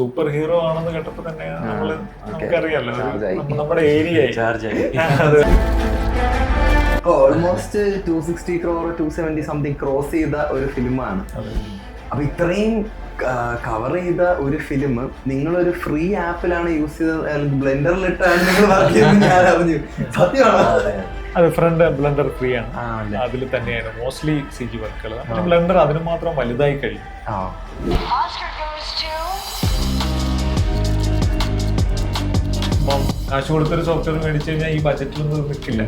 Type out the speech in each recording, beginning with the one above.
Super hero ആണെന്ന് കേട്ടപ്പോ തന്നെ നമുക്കറിയാലോ നമ്മുടെ area almost 260 crore 270 something cross ചെയ്ത ഒരു ഫിലിമാണ്. അപ്പൊ ഇത്രയും കവർ ചെയ്ത ഒരു ഫിലിം നിങ്ങളൊരു ഫ്രീ ആപ്പിലാണ് യൂസ് ചെയ്തത്, ബ്ലെൻഡറിലിട്ടാണ് നിങ്ങൾ വർക്ക് ചെയ്തത് ഞാൻ അറിഞ്ഞു. സത്യമാണോ? അത് ഫ്രണ്ട് ബ്ലെൻഡർ ഫ്രീ ആണ്, അതിൽ തന്നെയാണ് മോസ്റ്റ്ലി CG വർക്കുകൾ. ബ്ലെൻഡർ അതിന് മാത്രം വലുതായി കഴിയും. അപ്പം കാശ് കൊടുത്തൊരു സോഫ്റ്റ്വെയർ മേടിച്ചു കഴിഞ്ഞാൽ ഈ ബജറ്റിലൊന്നും നിൽക്കില്ല.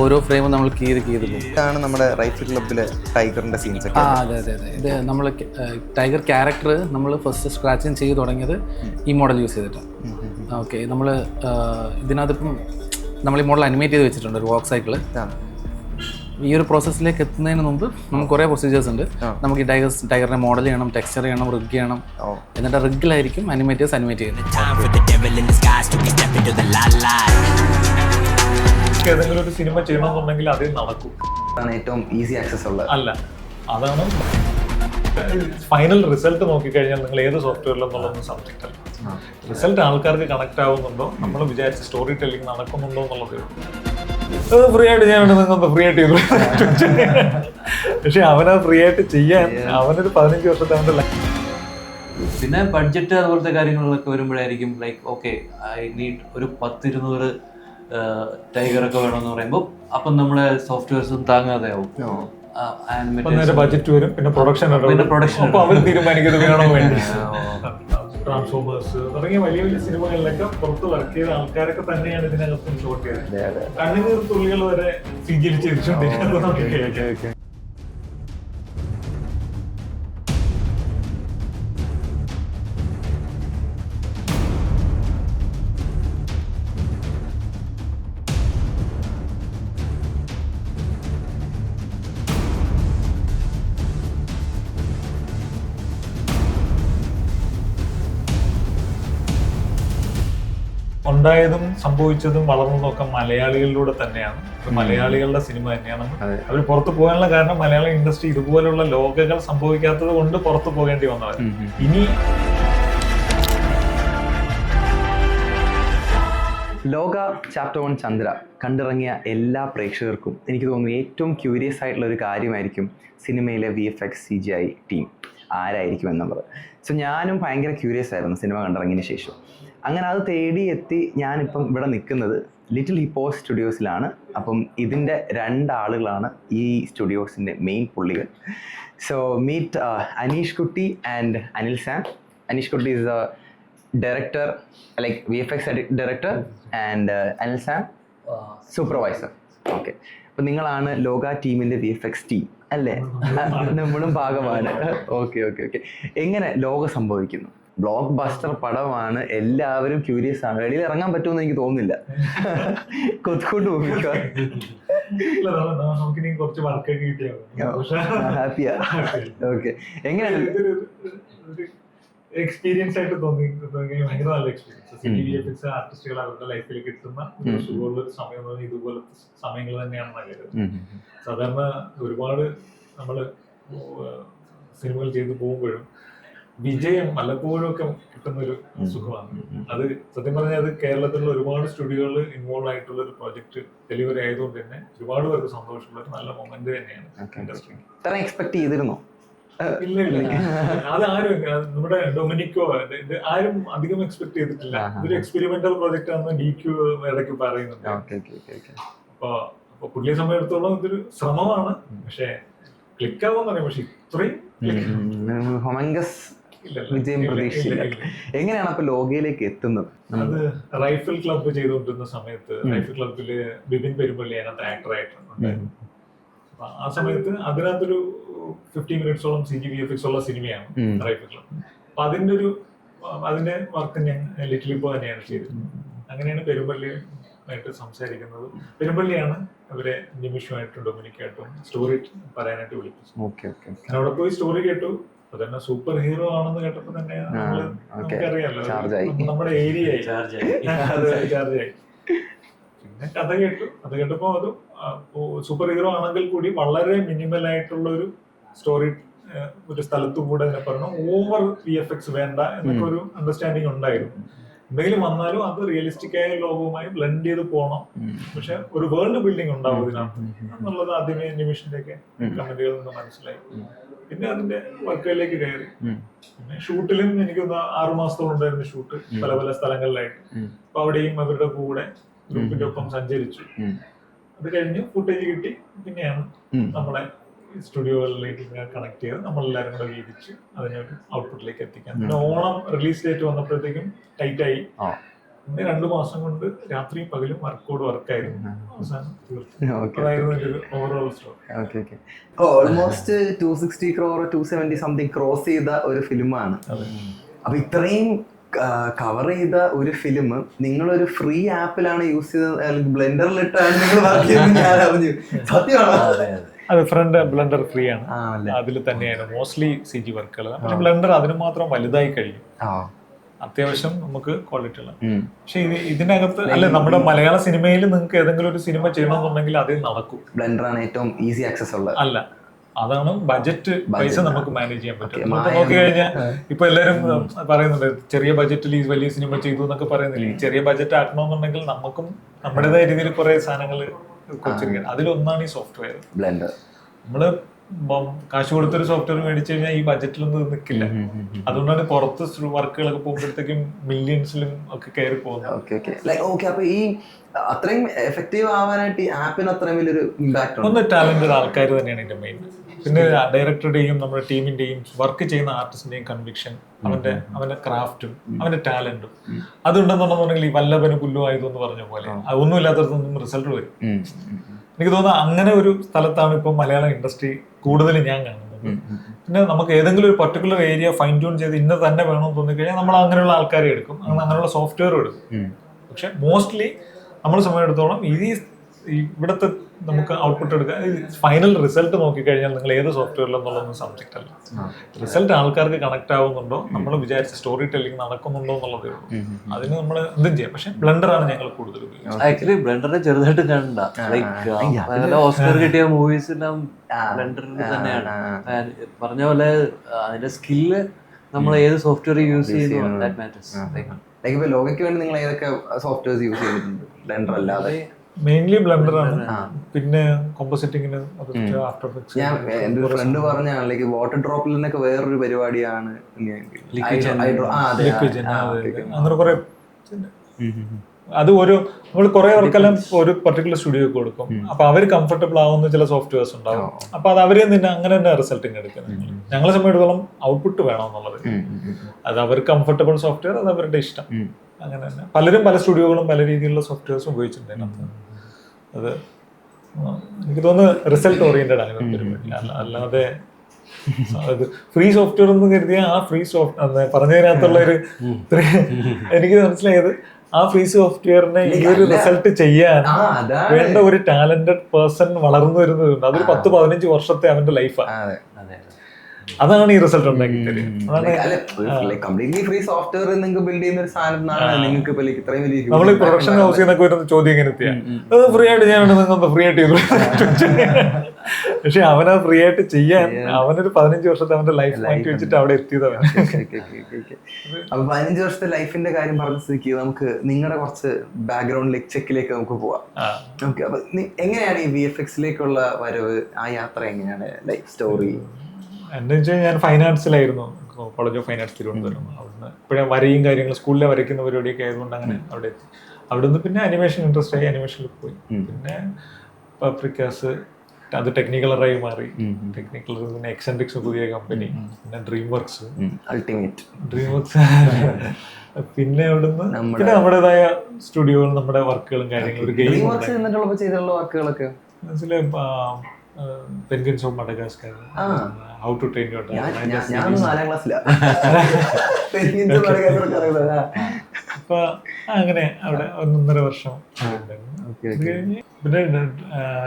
ഓരോ ഫ്രെയിമും നമ്മൾ കീറി ഇതാണ് നമ്മുടെ റൈഫിൾ ക്ലബിലെ ടൈഗറിന്റെ സീൻസ് ഒക്കെ. അതെ അതെ അതെ. ഇത് നമ്മൾ ടൈഗർ ക്യാരക്ടർ നമ്മൾ ഫസ്റ്റ് സ്ക്രാച്ചിങ് ചെയ്ത് തുടങ്ങിയത് ഈ മോഡൽ യൂസ് ചെയ്തിട്ടാണ്. ഓക്കെ, നമ്മൾ ഇതിനകത്തിപ്പം നമ്മൾ ഈ മോഡൽ അനിമേറ്റ് ചെയ്ത് വെച്ചിട്ടുണ്ട്, ഒരു വോക്ക് സൈക്കിള്. ഈ ഒരു പ്രോസസ്സിലേക്ക് എത്തുന്നതിന് മുമ്പ് നമുക്ക് കുറേ പ്രൊസീജിയേഴ്സ് ഉണ്ട്. നമുക്ക് ഈ ടൈഗറിനെ മോഡൽ ചെയ്യണം, ടെക്സ്ചർ ചെയ്യണം, റിഗ് ചെയ്യണം. എന്നിട്ട് റിഗിലായിരിക്കും അനിമേറ്റേഴ്സ് അനിമേറ്റ് ചെയ്യുന്നത്. ഏതെങ്കിലും ഒരു സിനിമ ചെയ്യണമെന്നുണ്ടെങ്കിൽ അത് നടക്കും. ഏറ്റവും ഈസി ആക്സസ് ഉള്ളത് അല്ല, അതാണ് ഫൈനൽ റിസൾട്ട് നോക്കിക്കഴിഞ്ഞാൽ നിങ്ങൾ ഏത് സോഫ്റ്റ്വെയറിലെന്നുള്ളതൊന്നും സബ്ജക്റ്റ് അല്ല. റിസൾട്ട് ആൾക്കാർക്ക് കണക്ട് ആവുന്നുണ്ടോ, നമ്മൾ വിചാരിച്ച സ്റ്റോറി ടെല്ലിംഗ് നടക്കുന്നുണ്ടോ എന്നുള്ളത്. ഫ്രീ ആയിട്ട് ഞാൻ ഫ്രീ ആയിട്ട് ചെയ്തു. പക്ഷെ അവനത് ഫ്രീ ആയിട്ട് ചെയ്യാൻ അവനൊരു 15 വർഷത്തെ അവൻ്റെ പിന്നെ ബഡ്ജറ്റ് അതുപോലത്തെ കാര്യങ്ങളിലൊക്കെ വരുമ്പോഴായിരിക്കും ലൈക്ക് ഓക്കെ ഐ നീഡ് ഒരു 10-200 ടൈഗറൊക്കെ വേണമെന്ന് പറയുമ്പോൾ അപ്പം നമ്മുടെ സോഫ്റ്റ്വെയർസും താങ്ങാതെ ആവും. ബഡ്ജറ്റ് വരും, പിന്നെ പ്രൊഡക്ഷൻ അവർ തീരുമാനിക്കുന്നത് വേണോ വേണ്ടി. ട്രാൻസ്ഫോമേഴ്സ് തുടങ്ങിയ വലിയ വലിയ സിനിമകളിലൊക്കെ പുറത്ത് വർക്ക് ചെയ്ത ആൾക്കാരൊക്കെ തന്നെയാണ് ഇതിനകത്തും ഷോട്ട് ചെയ്തത്. കണ്ണുനീർ തുള്ളികൾ വരെ CG ചെയ്തിട്ടുണ്ട്. ഉണ്ടായതും സംഭവിച്ചതും വളർന്നതും ഒക്കെ മലയാളികളിലൂടെ തന്നെയാണ്. മലയാളികളുടെ സിനിമ തന്നെയാണ്. അവർ പുറത്തു പോകാനുള്ള കാരണം മലയാളം ഇൻഡസ്ട്രി ഇതുപോലുള്ള ലോകകൾ സംഭവിക്കാത്തത് കൊണ്ട് പുറത്തു പോകേണ്ടി വന്നവർ. ഇനി ലോക ചാപ്റ്റർ 1 ചന്ദ്ര കണ്ടിറങ്ങിയ എല്ലാ പ്രേക്ഷകർക്കും എനിക്ക് തോന്നുന്നു ഏറ്റവും ക്യൂരിയസ് ആയിട്ടുള്ള ഒരു കാര്യമായിരിക്കും സിനിമയിലെ VFX CGI ടീം ആരായിരിക്കും എന്നുള്ളത്. സോ ഞാനും ഭയങ്കര ക്യൂരിയസ് ആയിരുന്നു സിനിമ കണ്ടിറങ്ങിയതിന് ശേഷം. അങ്ങനെ അത് തേടി എത്തി ഞാനിപ്പം ഇവിടെ നിൽക്കുന്നത് ലിറ്റിൽ ഹിപ്പോ സ്റ്റുഡിയോസിലാണ്. അപ്പം ഇതിൻ്റെ 2 ആളുകളാണ് ഈ സ്റ്റുഡിയോസിൻ്റെ മെയിൻ പുള്ളികൾ. സോ മീറ്റ് അനീഷ് കുട്ടി ആൻഡ് അനിൽ സാം. അനീഷ് കുട്ടി is A director, like VFX director, and Anil Sam supervisor. Okay, അപ്പം നിങ്ങളാണ് ലോക ടീമിൻ്റെ VFX ടീം അല്ലേ? നമ്മളും ഭാഗമാണ്. Okay okay okay. എങ്ങനെ ലോക സംഭവിക്കുന്നു? ബ്ലോക്ക് ബസ്റ്റർ പടമാണ്, എല്ലാവരും ക്യൂരിയസ് ആണ്. വെളിയിൽ ഇറങ്ങാൻ പറ്റുമെന്ന് എനിക്ക് തോന്നുന്നില്ല. കൊത്തുകൊണ്ട് പോകാ ഹാപ്പിയാ. ഓക്കെ, എങ്ങനെയാണ് എക്സ്പീരിയൻസ് ആയിട്ട് തോന്നി? ഭയങ്കര നല്ല എക്സ്പീരിയൻസ്. ആർട്ടിസ്റ്റുകൾ അവരുടെ ലൈഫിൽ കിട്ടുന്ന സുഖമുള്ളൊരു സമയം എന്ന് പറഞ്ഞാൽ ഇതുപോലത്തെ സമയങ്ങൾ തന്നെയാണ് നല്ലത്. സാധാരണ ഒരുപാട് നമ്മള് സിനിമകൾ ചെയ്തു പോകുമ്പോഴും വിജയം പലപ്പോഴും ഒക്കെ കിട്ടുന്നൊരു സുഖമാണ്. അത് സത്യം പറഞ്ഞാൽ അത് കേരളത്തിലുള്ള ഒരുപാട് സ്റ്റുഡിയോകൾ ഇൻവോൾവ് ആയിട്ടുള്ള ഒരു പ്രോജക്റ്റ് ഡെലിവറി ആയതുകൊണ്ട് തന്നെ ഒരുപാട് പേർക്ക് സന്തോഷമുള്ള ഒരു നല്ല മൊമെന്റ് തന്നെയാണ് ഇൻഡസ്ട്രി. എക്സ്പെക്ട് ചെയ്തിരുന്നോ? ഇല്ല ഇല്ല, അത് ആരും നമ്മുടെ ഡൊമിനിക്കോ ആരും അധികം എക്സ്പെക്ട് ചെയ്തിട്ടില്ല. ഇതൊരു എക്സ്പെരിമെന്റൽ പ്രോജക്റ്റ് ആണെന്ന് DQ ഇടയ്ക്ക് പറയുന്നുണ്ട്. അപ്പൊ പുള്ളിയെ സമയത്തോളം ഇതൊരു ശ്രമമാണ്, പക്ഷെ ക്ലിക്കാവാന്ന് പറയാം. പക്ഷെ ഇത്രയും വിജയം പ്രതീക്ഷിച്ചില്ല. എങ്ങനെയാണ് അപ്പൊ ലോകയിലേക്ക് എത്തുന്നത്? അത് റൈഫിൾ ക്ലബ്ബ് ചെയ്തുകൊണ്ടിരുന്ന സമയത്ത് റൈഫിൾ ക്ലബ്ബില് ബിപിൻ പെരുമ്പള്ളി അതിനകത്ത് ആക്ടർ ആയിട്ടുണ്ട്. ആ സമയത്ത് അതിനകത്തൊരു 50 മിനിറ്റ്സോളം CG VFX ഉള്ള സിനിമയാണ് റൈഫിൾ ക്ലബ്ബ്. അപ്പൊ അതിന്റെ വർക്ക് ഞാൻ ലിറ്റിൽ ഹിപ്പോ തന്നെയാണ് ചെയ്തത്. അങ്ങനെയാണ് പെരുമ്പള്ളിയായിട്ട് സംസാരിക്കുന്നത്. പെരുമ്പള്ളിയാണ് അവരെ നിമിഷമായിട്ടും ഡൊമിനിക്കായിട്ടും സ്റ്റോറി പറയാനായിട്ട് വിളിച്ചത്. ഞാൻ അവിടെ പോയി സ്റ്റോറി കേട്ടു. അതന്നെ സൂപ്പർ ഹീറോ ആണെന്ന് കേട്ടപ്പോ തന്നെ നമുക്കറിയാലോ നമ്മുടെ ഏരിയ ചാർജായി. പിന്നെ കഥ കേട്ടു. അത് കേട്ടപ്പോ അത് സൂപ്പർ ഹീറോ ആണെങ്കിൽ കൂടി വളരെ മിനിമൽ ആയിട്ടുള്ള ഒരു സ്റ്റോറി ഒരു സ്ഥലത്തും കൂടെ ഇങ്ങനെ പറഞ്ഞു ഓവർ VFX വേണ്ട എന്നൊക്കെ ഒരു അണ്ടർസ്റ്റാൻഡിങ് ഉണ്ടായിരുന്നു. എന്തെങ്കിലും വന്നാലും അത് റിയലിസ്റ്റിക് ആയ ലോകവുമായി ബ്ലെൻഡ് ചെയ്ത് പോകണം, പക്ഷെ ഒരു വേൾഡ് ബിൽഡിംഗ് ഉണ്ടാവും ഇതിനകത്ത് എന്നുള്ളത് ആദ്യമേ അനിമേഷന്റെ ഒക്കെ കമന്റുകളിൽ നിന്ന് മനസ്സിലായി. പിന്നെ അതിന്റെ വർക്കുകളിലേക്ക് കയറി. പിന്നെ ഷൂട്ടിലും എനിക്ക് 6 മാസത്തോളം ഉണ്ടായിരുന്നു ഷൂട്ട്, പല പല സ്ഥലങ്ങളിലായിട്ട്. അപ്പൊ അവിടെയും അവരുടെ കൂടെ ഗ്രൂപ്പിന്റെ ഒപ്പം സഞ്ചരിച്ചു. അത് കഴിഞ്ഞ് ഫുട്ടേജ് കിട്ടി. പിന്നെയാണ് നമ്മളെ സ്റ്റുഡിയോകളിലേക്ക് കണക്ട് ചെയ്ത് നമ്മളെല്ലാരും കൂടെ വീതിച്ച് അതിനൊരു ഔട്ട്പുട്ടിലേക്ക് എത്തിക്കാൻ. പിന്നെ ഓണം റിലീസ് ഡേറ്റ് വന്നപ്പോഴത്തേക്കും ടൈറ്റ് ആയി. പിന്നെ 2 മാസം കൊണ്ട് രാത്രിയും പകലും വർക്കായിരുന്നു. അവസാനം തീർത്തു. അതായിരുന്നു എൻ്റെ ഒരു overall story. Almost 260 crore 270 something cross ചെയ്ത ഒരു ഫിലിമാണ്. അപ്പൊ ഇത്രയും കവർ ചെയ്ത ഒരു ഫിലിം നിങ്ങളൊരു ഫ്രീ ആപ്പിലാണ് യൂസ് ചെയ്തത്, അല്ലെങ്കിൽ ബ്ലെൻഡറിലിട്ടാണ് നിങ്ങൾ വർക്ക് ചെയ്തത് ഞാൻ അറിഞ്ഞു. സത്യമാണോ? അത് ഫ്രണ്ട് ബ്ലെൻഡർ ഫ്രീ ആണ്. അതിൽ തന്നെയാണ് മോസ്റ്റ്ലി CG വർക്കുകൾ. പക്ഷെ ബ്ലെൻഡർ അതിന് മാത്രം വലുതായി കഴിയും, അത്യാവശ്യം നമുക്ക് ക്വാളിറ്റി ഉള്ള. പക്ഷെ ഇതിനകത്ത് അല്ലെ, നമ്മുടെ മലയാള സിനിമയിൽ നിങ്ങൾക്ക് ഏതെങ്കിലും ഒരു സിനിമ ചെയ്യണമെന്നുണ്ടെങ്കിൽ അത് നടക്കും. ബ്ലെൻഡറാണ് ഏറ്റവും ഈസി ആക്സസ് ഉള്ളത്. അല്ല, അതാണ് ബജറ്റ് പൈസ നമുക്ക് മാനേജ് ചെയ്യാൻ പറ്റും. നോക്കി കഴിഞ്ഞാൽ ഇപ്പൊ എല്ലാരും പറയുന്നുണ്ട് ചെറിയ ബജറ്റിൽ ഈ വലിയ സിനിമ ചെയ്തു എന്നൊക്കെ പറയുന്നില്ല. ഈ ചെറിയ ബജറ്റ് ആക്കണമെന്നുണ്ടെങ്കിൽ നമുക്കും നമ്മുടേതായ രീതിയിൽ കുറെ സാധനങ്ങൾ കൊച്ചിരിക്കണം. അതിലൊന്നാണ് ഈ സോഫ്റ്റ്വെയർ ബ്ലെൻഡർ. നമ്മള് കാശ് കൊടുത്തൊരു സോഫ്റ്റ്വെയർ മേടിച്ചു കഴിഞ്ഞാൽ ഈ ബജറ്റിലൊന്നും നിൽക്കില്ല. അതുകൊണ്ടാണ് പുറത്ത് വർക്കുകളൊക്കെ പോകുമ്പോഴത്തേക്കും മില്യൺസിലും ഒക്കെ കയറി പോകുന്നത്. അപ്പൊ ഈ അത്രയും എഫക്റ്റീവ് ആവാനായിട്ട് ഈ ആപ്പിന് അത്രയും വലിയൊരു ഇമ്പാക്ട് ഒന്ന് ടാലന്റഡ് ആൾക്കാർ തന്നെയാണ് ഇതിന്റെ മെയിൻ. പിന്നെ ഡയറക്ടറുടെയും നമ്മുടെ ടീമിന്റെയും വർക്ക് ചെയ്യുന്ന ആർട്ടിസ്റ്റിന്റെയും കൺവിക്ഷൻ, അവന്റെ ക്രാഫ്റ്റും അവന്റെ ടാലന്റും അതുണ്ടെന്നുണ്ടെന്നുണ്ടെങ്കിൽ ഈ വല്ലഭന് പുല്ലു ആയതെന്ന് പറഞ്ഞ പോലെ ഒന്നും ഇല്ലാത്തടത്തൊന്നും റിസൾട്ട് വരും. എനിക്ക് തോന്നുന്നു അങ്ങനെ ഒരു സ്ഥലത്താണ് ഇപ്പൊ മലയാളം ഇൻഡസ്ട്രി കൂടുതൽ ഞാൻ കാണുന്നത്. പിന്നെ നമുക്ക് ഏതെങ്കിലും ഒരു പർട്ടിക്കുലർ ഏരിയ ഫൈൻ ട്യൂൺ ചെയ്ത് ഇന്ന തന്നെ വേണമെന്ന് തോന്നിക്കഴിഞ്ഞാൽ നമ്മൾ അങ്ങനെയുള്ള ആൾക്കാരെ എടുക്കും, അങ്ങനെയുള്ള സോഫ്റ്റ്വെയർ എടുക്കും. പക്ഷെ മോസ്റ്റ്ലി നമ്മളെ സമയമെടുത്തോളം ഇവിടുത്തെ നമുക്ക് ഔട്ട്പുട്ട് എടുക്കാൻ ഫൈനൽ റിസൾട്ട് നോക്കിക്കഴിഞ്ഞാൽ നിങ്ങൾ ഏത് സോഫ്റ്റ്വെയറിലെന്നുള്ളതൊന്നും സബ്ജക്റ്റ് അല്ല. റിസൾട്ട് ആൾക്കാർക്ക് കണക്ട് ആവുന്നുണ്ടോ, നമ്മൾ വിചാരിച്ച സ്റ്റോറി ടെല്ലിംഗ് നടക്കുന്നുണ്ടോ എന്നുള്ളതേ ഉള്ളൂ. അതിന് നമ്മൾ എന്തും ചെയ്യാം. പക്ഷെ ബ്ലെൻഡറാണ് ഞങ്ങൾ കൂടുതൽ ഉപയോഗിക്കുന്നത്. ആക്ച്വലി ബ്ലെൻഡറിനെ ചെറുതായിട്ട് കണ്ട ലൈക്ക് ഓസ്കർ കിട്ടിയ മൂവീസ് എല്ലാം ബ്ലെൻഡറിൽ തന്നെയാണ്. പറഞ്ഞ പോലെ അതിന്റെ സ്കില്ല് നമ്മൾ ഏത് സോഫ്റ്റ്വെയർ യൂസ് ചെയ്യുന്നു ദാറ്റ് മാറ്റേഴ്സ്. ലൈക്ക് ലോകയ്ക്ക് വേണ്ടി നിങ്ങൾ ഏതൊക്കെ സോഫ്റ്റ്വെയർസ് യൂസ് ചെയ്തിട്ടുണ്ട് ബ്ലെൻഡർ അല്ലാതെ? മെയിൻലി ബ്ലെൻഡറാണ്. പിന്നെ കോമ്പോസിറ്റിങ്ങിന് ഞാൻ എന്റെ ഒരു ഫ്രണ്ട് പറഞ്ഞാണ് ലൈക്ക് വാട്ടർ ഡ്രോപ്പിൽ നിന്നൊക്കെ വേറൊരു പരിപാടിയാണ് അങ്ങനെ കുറെ. അത് ഒരു നമ്മൾ കുറെ വർക്കെല്ലാം ഒരു പർട്ടിക്കുലർ സ്റ്റുഡിയോക്ക് കൊടുക്കും. അപ്പൊ അവർ കംഫർട്ടബിൾ ആവുന്ന ചില സോഫ്റ്റ്വെയർസ് ഉണ്ടാവും. അപ്പൊ അത് അവരെ തന്നെ അങ്ങനെ തന്നെ റിസൾട്ടിങ് എടുക്കുന്നത്. ഞങ്ങളെ സംബന്ധിച്ചിടത്തോളം ഔട്ട്പുട്ട് വേണമെന്നുള്ളത്. അത് അവർ കംഫർട്ടബിൾ സോഫ്റ്റ്വെയർ, അത് അവരുടെ ഇഷ്ടം. അങ്ങനെ തന്നെ പലരും പല സ്റ്റുഡിയോകളും പല രീതിയിലുള്ള സോഫ്റ്റ്വെയർസും ഉപയോഗിച്ചിട്ടുണ്ട്. അത് എനിക്ക് തോന്നുന്നു റിസൾട്ട് ഓറിയന്റഡ് ആണ് പരിപാടി. അല്ലാതെ ഫ്രീ സോഫ്റ്റ്വെയർ എന്ന് കരുതിയാൽ ആ ഫ്രീ സോഫ്റ്റ്വെയർ പറഞ്ഞതിനകത്തുള്ള ഒരു എനിക്ക് മനസ്സിലായത്, ആ ഫ്രീ സോഫ്റ്റ്വെയറിനെ ഈ ഒരു റിസൾട്ട് ചെയ്യാൻ വേണ്ട ഒരു ടാലന്റഡ് പേഴ്സൺ വളർന്നു വരുന്നതുണ്ട്. അതൊരു 10-15 വർഷത്തെ അവന്റെ ലൈഫാണ്. അതാണ് ഈ റിസൾട്ട് ഉണ്ടാക്കി കംപ്ലീറ്റ്ലി ഫ്രീ സോഫ്റ്റ്വെയർ നിങ്ങൾക്ക് ബിൽഡ് ചെയ്യുന്ന ഒരു സാധനമാണ്. നിങ്ങൾക്ക് നമ്മൾ ഈ പ്രൊഡക്ഷൻ ഹൗസിൽ നിന്നൊക്കെ വരുന്ന ചോദ്യം എങ്ങനെ എത്തിയാ അത് ഫ്രീ ആയിട്ട് ചെയ്യാനുണ്ട്, നിങ്ങൾ ഫ്രീ ആയിട്ട് ചെയ്തു. പക്ഷെ അവനത് ഫ്രീ ആയിട്ട് ചെയ്യാൻ അവനൊരു 15 വർഷത്തെ അവന്റെ ലൈഫ് മാറ്റി വെച്ചിട്ട് അവിടെ എത്തിയതാണ്. അപ്പൊ 15 വർഷത്തെ ലൈഫിന്റെ കാര്യം പറഞ്ഞ സ്ഥിതിക്ക് നമുക്ക് നിങ്ങളുടെ കുറച്ച് ബാക്ക്ഗ്രൗണ്ടിലേക്ക് ചെക്കിലേക്ക് നമുക്ക് പോവാം. ഓക്കെ, അപ്പൊ എങ്ങനെയാണ് ഈ VFXലേക്കുള്ള വരവ്? ആ യാത്ര എങ്ങനെയാണ്? ലൈഫ് സ്റ്റോറി എന്താ വെച്ചാൽ ഞാൻ ഫൈൻ ആർട്സിലായിരുന്നു, college of fine arts Thiruvananthapuram. അവിടുന്ന് ഇപ്പോഴും വരയും കാര്യങ്ങളും സ്കൂളിലെ വരയ്ക്കുന്ന പരിപാടിയൊക്കെ ആയതുകൊണ്ട് അങ്ങനെ അവിടെ എത്തി. അവിടുന്ന് പിന്നെ അനിമേഷൻ ഇൻട്രസ്റ്റ് ആയി, അനിമേഷനിൽ പോയി. പിന്നെ പപ്രിക്കാസ് അത് ടെക്നിക്കലറായി മാറി. ടെക്നിക്കലർ പിന്നെ എക്സെൻട്രിക്സ് പുതിയ കമ്പനി, പിന്നെ ഡ്രീം വർക്സ് പിന്നെ അവിടുന്ന് പിന്നെ നമ്മുടേതായ സ്റ്റുഡിയോകൾ, നമ്മുടെ വർക്കുകളും കാര്യങ്ങളും. ഒരു ഗെയിം മനസ്സിലെ penguins of Madagascar, how to train your അപ്പൊ അങ്ങനെ അവിടെ 1.5 വർഷം. പിന്നെ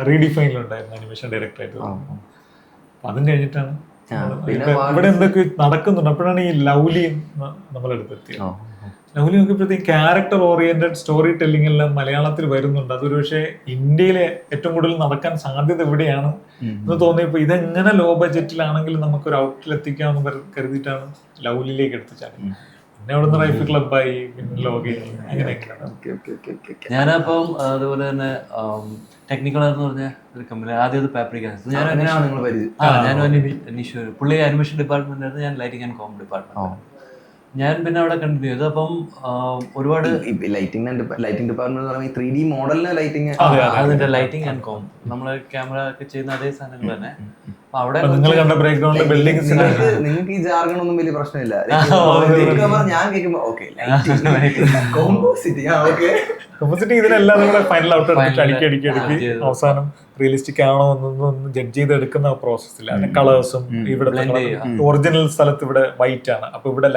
റീഡിഫൈനിലുണ്ടായിരുന്നു അനിമേഷൻ ഡയറക്ടറായിട്ട്. അപ്പൊ അതും കഴിഞ്ഞിട്ടാണ് ഇവിടെ എന്തൊക്കെ നടക്കുന്നുണ്ട്. അപ്പോഴാണ് ഈ ലവ്ലി നമ്മളെടുത്തെത്തിയത്. ലൗലി നോക്കിയപ്പോഴത്തേക്ക് ക്യാരക്ടർ ഓറിയന്റഡ് സ്റ്റോറി ടെല്ലിംഗ് എല്ലാം മലയാളത്തിൽ വരുന്നുണ്ട്. അതൊരു പക്ഷേ ഇന്ത്യയിലെ ഏറ്റവും കൂടുതൽ നടക്കാൻ സാധ്യത ഇവിടെയാണ് എന്ന് തോന്നിയപ്പോൾ ഇതെങ്ങനെ ലോ ബഡ്ജറ്റിലാണെങ്കിലും നമുക്കൊരു ഔട്ടിൽ എത്തിക്കാമെന്ന് കരുതിയിട്ടാണ് ലൗലിയിലേക്ക് എടുത്തിച്ചാൽ. പിന്നെ അവിടെ നിന്ന് റൈഫിൾ ക്ലബായി, പിന്നെ ലോകയായി, അങ്ങനെയൊക്കെയാണ്. ഞാനപ്പം അതുപോലെ തന്നെ ടെക്നിക്കൽ എന്ന് പറഞ്ഞ ഒരു കമ്പനി ആദ്യം പാപ്രിക്ക. ഞാൻ അനീഷ്, പുള്ളി അനിമേഷൻ ഡിപ്പാർട്ട്മെന്റ് ആയിരുന്നു, ഞാൻ ലൈറ്റിംഗ് ആൻഡ് കോം ഡിപ്പാർട്ട്മെന്റ്. ഞാൻ പിന്നെ അവിടെ കണ്ടിന്യൂ ചെയ്തു. അപ്പം ഒരുപാട് ലൈറ്റിംഗ് ഡിപ്പാർട്ട്മെന്റ് 3D മോഡലിന് ലൈറ്റിംഗ്, അതിന്റെ ലൈറ്റിംഗ് ആൻഡ് കോം നമ്മള് ക്യാമറ ഒക്കെ ചെയ്യുന്ന അതേ സാധനങ്ങൾ തന്നെ. അവിടെ നിങ്ങൾ കണ്ട ബ്രേക്ക്ഗ്രൗണ്ട് ബിൽഡിംഗ്സ് നിങ്ങൾക്ക് ഈ ജാർഗൺ ഒന്നും വലിയ പ്രശ്നമില്ല. ഞാൻ കേൾക്കുമ്പോ കമ്പോസിറ്റിംഗ് ഇതിനെല്ലാം നമ്മുടെ ഫൈനൽ ഔട്ട് എടുത്തിട്ട് അടുക്കി അവസാനം റിയലിസ്റ്റിക് ആണോ എന്നൊന്ന് ജഡ്ജ് ചെയ്ത് എടുക്കുന്ന പ്രോസസ്സില്ല. അതിന്റെ കളേഴ്സും ഇവിടുത്തെ ഒറിജിനൽ സ്ഥലത്ത് ഇവിടെ വൈറ്റ് ആണ്, അപ്പൊ ഇവിടെ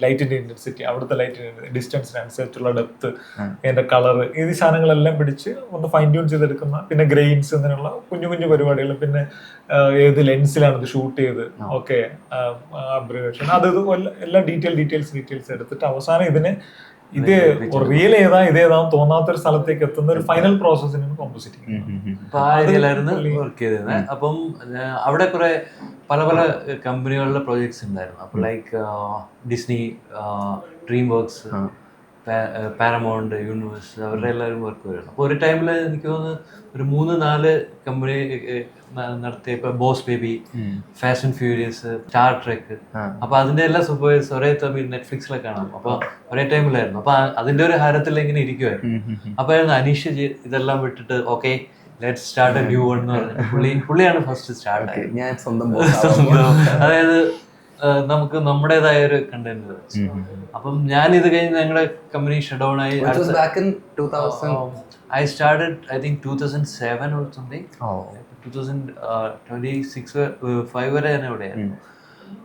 ലൈറ്റിന്റെ ഇന്റൻസിറ്റി, അവിടുത്തെ ലൈറ്റിന്റെ ഡിസ്റ്റൻസിനനുസരിച്ചുള്ള ഡെപ്ത്, അതിന്റെ കളർ, ഈ സാധനങ്ങളെല്ലാം പിടിച്ച് ഒന്ന് ഫൈൻ ട്യൂൺ ചെയ്തെടുക്കുന്ന, പിന്നെ ഗ്രെയിൻസ്, അങ്ങനെയുള്ള കുഞ്ഞു കുഞ്ഞു പരിപാടികൾ, പിന്നെ ഏത് ലെൻസിലാണ് ഇത് ഷൂട്ട് ചെയ്ത്, ഓക്കെ അബ്രിവേഷൻ, അത് എല്ലാം ഡീറ്റെയിൽസ് എടുത്തിട്ട് അവസാനം ഇതിന് ഇത് റിയൽ ഏതാ ഇതേതാന്ന് തോന്നാത്തൊരു സ്ഥലത്തേക്ക് എത്തുന്ന ഒരു ഫൈനൽ പ്രോസസ്സിനാണ് കോമ്പോസിറ്റിംഗ്. വർക്ക് ചെയ്തിരുന്നത്. അപ്പം അവിടെ കുറെ പല പല കമ്പനികളുടെ പ്രോജക്ട്സ് ഉണ്ടായിരുന്നു. അപ്പൊ like Disney, dream works, paramount, universe, അവരുടെ എല്ലാവരും വർക്ക് വരുന്നു. അപ്പോൾ ഒരു ടൈമിൽ എനിക്ക് തോന്നുന്നു ഒരു 3-4 കമ്പനി നടത്തിയ, ഇപ്പൊ boss baby, fast and furious, star trek, അപ്പൊ അതിന്റെ എല്ലാ സൂപ്പർവൈസ് ഒരേ തമ്മിൽ നെറ്റ്ഫ്ലിക്സിലൊക്കെ കാണാം. അപ്പൊ ഒരേ ടൈമിലായിരുന്നു. അപ്പൊ അതിന്റെ ഒരു ഹരത്തിൽ ഇങ്ങനെ ഇരിക്കുമായിരുന്നു. അപ്പൊ അനീഷ് ഇതെല്ലാം വിട്ടിട്ട് okay let's start A new one എന്ന് പറഞ്ഞിട്ട് പുള്ളിയാണ് ഫസ്റ്റ് സ്റ്റാർട്ട് ആയത്. അതായത് നമുക്ക് നമ്മുടേതായ ഒരു കണ്ടന്റ്. അപ്പം ഞാൻ ഇത് കഴിഞ്ഞ് ഞങ്ങളുടെ കമ്പനി ഷട്ട് ഡൗൺ ആയി. I started I think 2007 or something. 2026-5 വരെ ഞാൻ ഇവിടെയായിരുന്നു.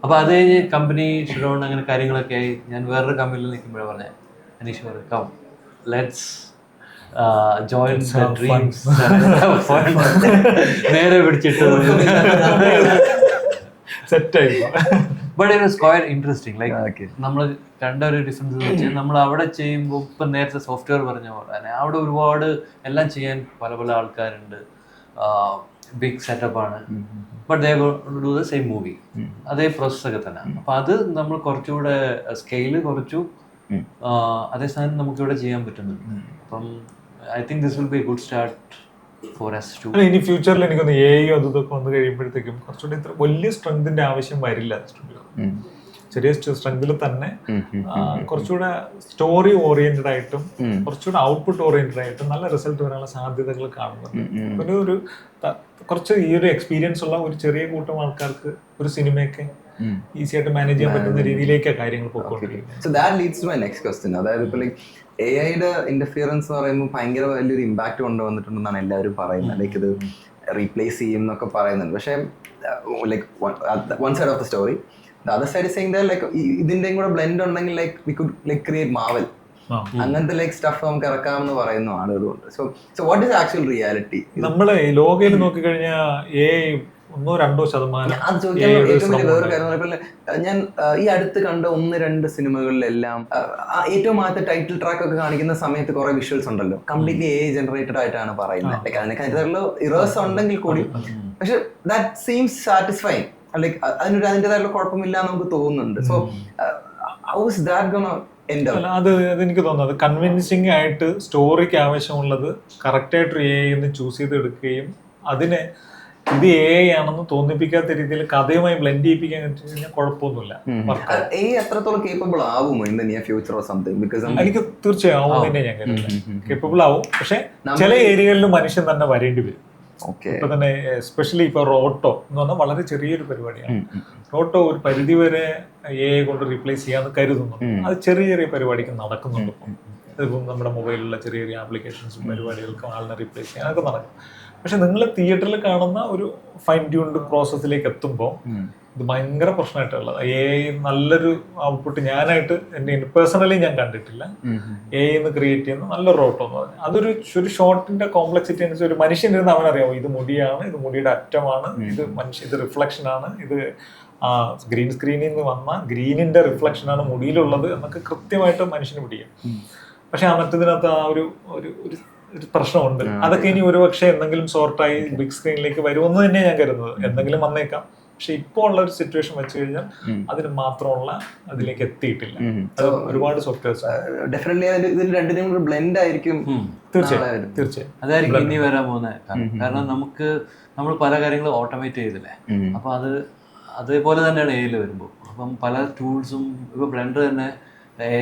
അപ്പൊ അത് കഴിഞ്ഞ് കമ്പനി ഷട്ട് ഡൗൺ അങ്ങനെ കാര്യങ്ങളൊക്കെ ആയി. ഞാൻ വേറൊരു കമ്പനിയിൽ നിൽക്കുമ്പോഴേ പറഞ്ഞ അനീഷ് പറഞ്ഞു come let's join the dreams. നേരെ പിടിച്ചിട്ട് സെറ്റായി. But it was quite interesting. Like നമ്മൾ കണ്ട ഒരു ഡിഫറൻസ് എന്ന് വെച്ചാൽ നമ്മൾ അവിടെ ചെയ്യുമ്പോൾ ഇപ്പം നേരത്തെ സോഫ്റ്റ്വെയർ പറഞ്ഞ പോലെ തന്നെ അവിടെ ഒരുപാട് എല്ലാം ചെയ്യാൻ പല പല ആൾക്കാരുണ്ട്, ബിഗ് സെറ്റപ്പാണ്. But they do the same movie, അതേ പ്രോസസ്സൊക്കെ തന്നെ. അപ്പം അത് നമ്മൾ കുറച്ചുകൂടെ സ്കെയില് കുറച്ചു, അതേ സാധനം നമുക്കിവിടെ ചെയ്യാൻ പറ്റുന്നുണ്ട്. അപ്പം I think this will be a good start for us to. ഇനി ഫ്യൂച്ചറിൽ എനിക്കൊന്ന് AI അതൊക്കെ വന്നു കഴിയുമ്പോഴത്തേക്കും കുറച്ചുകൂടി ഇത്ര വലിയ സ്ട്രെങ്തിന്റെ ആവശ്യം വരില്ല സ്റ്റുഡിയോ. ചെറിയ സ്ട്രെങ്തിൽ തന്നെ കുറച്ചുകൂടെ സ്റ്റോറി ഓറിയന്റഡ് ആയിട്ടും കുറച്ചുകൂടെ ഔട്ട്പുട്ട് ഓറിയന്റഡ് ആയിട്ടും നല്ല റിസൾട്ട് വരാനുള്ള സാധ്യതകൾ കാണുന്നുണ്ട്. ഒരു കുറച്ച് ഈ ഒരു എക്സ്പീരിയൻസ് ഉള്ള ഒരു ചെറിയ കൂട്ടം ആൾക്കാർക്ക് ഒരു സിനിമയൊക്കെ ഈസി ആയിട്ട് മാനേജ് ചെയ്യാൻ പറ്റുന്ന രീതിയിലേക്കാണ് കാര്യങ്ങൾ പോയിക്കൊണ്ടിരിക്കുന്നത്. So that leads to my next question. അതായത് ഇപ്പോൾ ലൈക്ക് AI-യുടെ ഇന്റർഫിയറൻസ് എന്ന് പറയുമ്പോൾ ഭയങ്കര വലിയൊരു ഇമ്പാക്ട് കൊണ്ടുവന്നിട്ടുണ്ടെന്നാണ് എല്ലാവരും പറയുന്നത്. ലൈക്ക് ഇത് റീപ്ലേസ് ചെയ്യും എന്നൊക്കെ പറയുന്നുണ്ട്. പക്ഷേ like one side of the story, the other side saying that like ഇതിന്റെയും കൂടെ ബ്ലെൻഡ് ഉണ്ടെങ്കിൽ like we could like create Marvel, അങ്ങനത്തെ ലൈക്ക് സ്റ്റഫ് നമുക്ക് ഇറക്കാമെന്ന് പറയുന്ന ആളുകളുണ്ട്. So what is actual reality? നമ്മള് ലോകയിൽ നോക്കിക്കഴിഞ്ഞാൽ AI 1-2% അത് ചോദിക്കാൻ ഏറ്റവും വലിയ വേറെ കാര്യം, ഞാൻ ഈ അടുത്ത് കണ്ട 1-2 സിനിമകളിലെല്ലാം ഏറ്റവും ആദ്യത്തെ ടൈറ്റിൽ ട്രാക്ക് ഒക്കെ കാണിക്കുന്ന സമയത്ത് കുറെ വിഷ്വൽസ് ഉണ്ടല്ലോ, കംപ്ലീറ്റ്ലി AI ജനറേറ്റഡ് ആയിട്ടാണ് പറയുന്നത്. ലൈക്ക് അതിനൊക്കെ ഇറേഴ്സ് ഉണ്ടെങ്കിൽ കൂടി, പക്ഷെ ദാറ്റ് സീംസ് സാറ്റിസ്ഫൈങ്. ലൈക്ക് അതിൻ്റെതായിട്ടുള്ള കുഴപ്പമില്ല നമുക്ക് തോന്നുന്നുണ്ട്. So how is that gonna end up? അതെനിക്ക് തോന്നുന്നത് കൺവിൻസിങ് ആയിട്ട് സ്റ്റോറിക്ക് ആവശ്യമുള്ളത് കറക്റ്റായിട്ട് AI എന്ന് ചൂസ് ചെയ്ത് എടുക്കുകയും അതിനെ ഇത് AI ആണെന്ന് തോന്നിപ്പിക്കാത്ത രീതിയിൽ കഥയുമായി ബ്ലെൻഡ് ചെയ്യിപ്പിക്കാൻ കഴിഞ്ഞാൽ കുഴപ്പമൊന്നുമില്ല. എത്രത്തോളം കേപ്പബിൾ ആവുമോ in the near future or something? Because എനിക്ക് തീർച്ചയായും ആവും തന്നെ ഞാൻ കരുതുന്നത്. കേപ്പബിൾ ആവും, പക്ഷെ ചില ഏരിയകളിൽ മനുഷ്യൻ തന്നെ വരേണ്ടി വരും. ഇപ്പൊ തന്നെ എസ്പെഷ്യലി ഇപ്പൊ റോട്ടോ എന്ന് പറഞ്ഞാൽ വളരെ ചെറിയൊരു പരിപാടിയാണ്. റോട്ടോ ഒരു പരിധി വരെ AI കൊണ്ട് റീപ്ലേസ് ചെയ്യാന്ന് കരുതുന്നു. അത് ചെറിയ ചെറിയ പരിപാടിക്ക് നടക്കുന്നുണ്ട്. ഇപ്പം നമ്മുടെ മൊബൈലിലുള്ള ചെറിയ ചെറിയ ആപ്ലിക്കേഷൻസും പരിപാടികൾക്കും ആളിനെ റീപ്ലേസ് ചെയ്യാനൊക്കെ നടക്കും. പക്ഷെ നിങ്ങൾ തിയേറ്ററിൽ കാണുന്ന ഒരു ഫൈൻ ട്യൂൺഡ് പ്രോസസ്സിലേക്ക് എത്തുമ്പോൾ ഇത് ഭയങ്കര പ്രശ്നമായിട്ടുള്ളത്. AI നല്ലൊരു ഔട്ട്പുട്ട് ഞാനായിട്ട് എന്നെ പേഴ്സണലി ഞാൻ കണ്ടിട്ടില്ല. AI ക്രിയേറ്റ് ചെയ്യുന്ന നല്ലൊരു റോട്ടോ എന്ന് പറഞ്ഞാൽ അതൊരു ഷോട്ടിന്റെ കോംപ്ലക്സിറ്റി അനുസരിച്ച് ഒരു മനുഷ്യൻ ഇരുന്ന് അവനറിയാമോ ഇത് മുടിയാണ്, ഇത് മുടിയുടെ അറ്റമാണ്, ഇത് ഇത് റിഫ്ലക്ഷൻ ആണ്, ഇത് ആ ഗ്രീൻ സ്ക്രീനിൽ നിന്ന് വന്ന ഗ്രീനിന്റെ റിഫ്ലക്ഷനാണ് മുടിയിലുള്ളത് എന്നൊക്കെ കൃത്യമായിട്ട് മനുഷ്യന് പിടിക്കും. പക്ഷെ ആ മറ്റതിനകത്ത് ആ ഒരു ഒരു പ്രശ്നമുണ്ട്. അതൊക്കെ ഇനി ഒരുപക്ഷെ എന്തെങ്കിലും സോർട്ടായി ബിഗ് സ്ക്രീനിലേക്ക് വരുമെന്ന് തന്നെ ഞാൻ കരുതുന്നത്. എന്തെങ്കിലും വന്നേക്കാം. പക്ഷെ ഇപ്പോൾ ഉള്ള ഒരു സിറ്റുവേഷൻ വെച്ച് കഴിഞ്ഞാൽ അതിന് മാത്രമുള്ള അതിലേക്ക് എത്തിയിട്ടില്ല. ഒരുപാട് സോഫ്റ്റ്വെയർസ് ഡെഫിനറ്റ്ലി ഇതിൽ രണ്ടിനും കൂടി ബ്ലെൻഡ് ആയിരിക്കും. തീർച്ചയായും അതായിരിക്കും ഇനി വരാൻ പോകുന്നത്. കാരണം നമ്മൾ പല കാര്യങ്ങളും ഓട്ടോമേറ്റ് ചെയ്തില്ലേ, അപ്പൊ അതേപോലെ തന്നെയാണ് എയിൽ വരുമ്പോൾ. അപ്പം പല ടൂൾസും ഇപ്പൊ ബ്ലെൻഡർ തന്നെ എ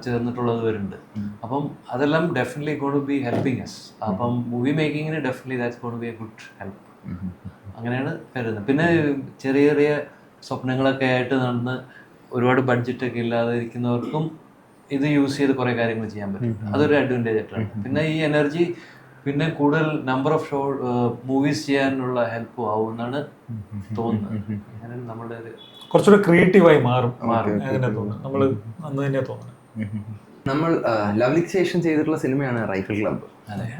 ചേർന്നിട്ടുള്ളത് വരുന്നുണ്ട്. അപ്പം അതെല്ലാം definitely gonna be helping us. അപ്പം മൂവി മേക്കിങ്ങിന് definitely that's gonna be a good help. അങ്ങനെയാണ് കരുതുന്നത്. പിന്നെ ചെറിയ ചെറിയ സ്വപ്നങ്ങളൊക്കെ ആയിട്ട് നടന്ന് ഒരുപാട് ബഡ്ജറ്റൊക്കെ ഇല്ലാതെ ഇരിക്കുന്നവർക്കും ഇത് യൂസ് ചെയ്ത് കുറേ കാര്യങ്ങൾ ചെയ്യാൻ പറ്റും. അതൊരു അഡ്വാൻറ്റേജ് ആയിട്ടാണ്. പിന്നെ ഈ എനർജി പിന്നെ കൂടുതൽ നമ്പർ ഓഫ് മൂവീസ് ചെയ്യാനുള്ള ഹെൽപ്പും ആവും എന്നാണ് തോന്നുന്നത്. അങ്ങനെ നമ്മുടെ ഒരു കുറച്ചുകൂടെ ക്രിയേറ്റീവായി മാറും അങ്ങനെ തോന്നുന്നു. നമ്മൾ അന്ന് തന്നെയാണ് തോന്നുന്നത്. നമ്മൾ ലവ്ലിക്ക് ശേഷം ചെയ്തിട്ടുള്ള സിനിമയാണ് റൈഫിൾ ക്ലബ്ബ്.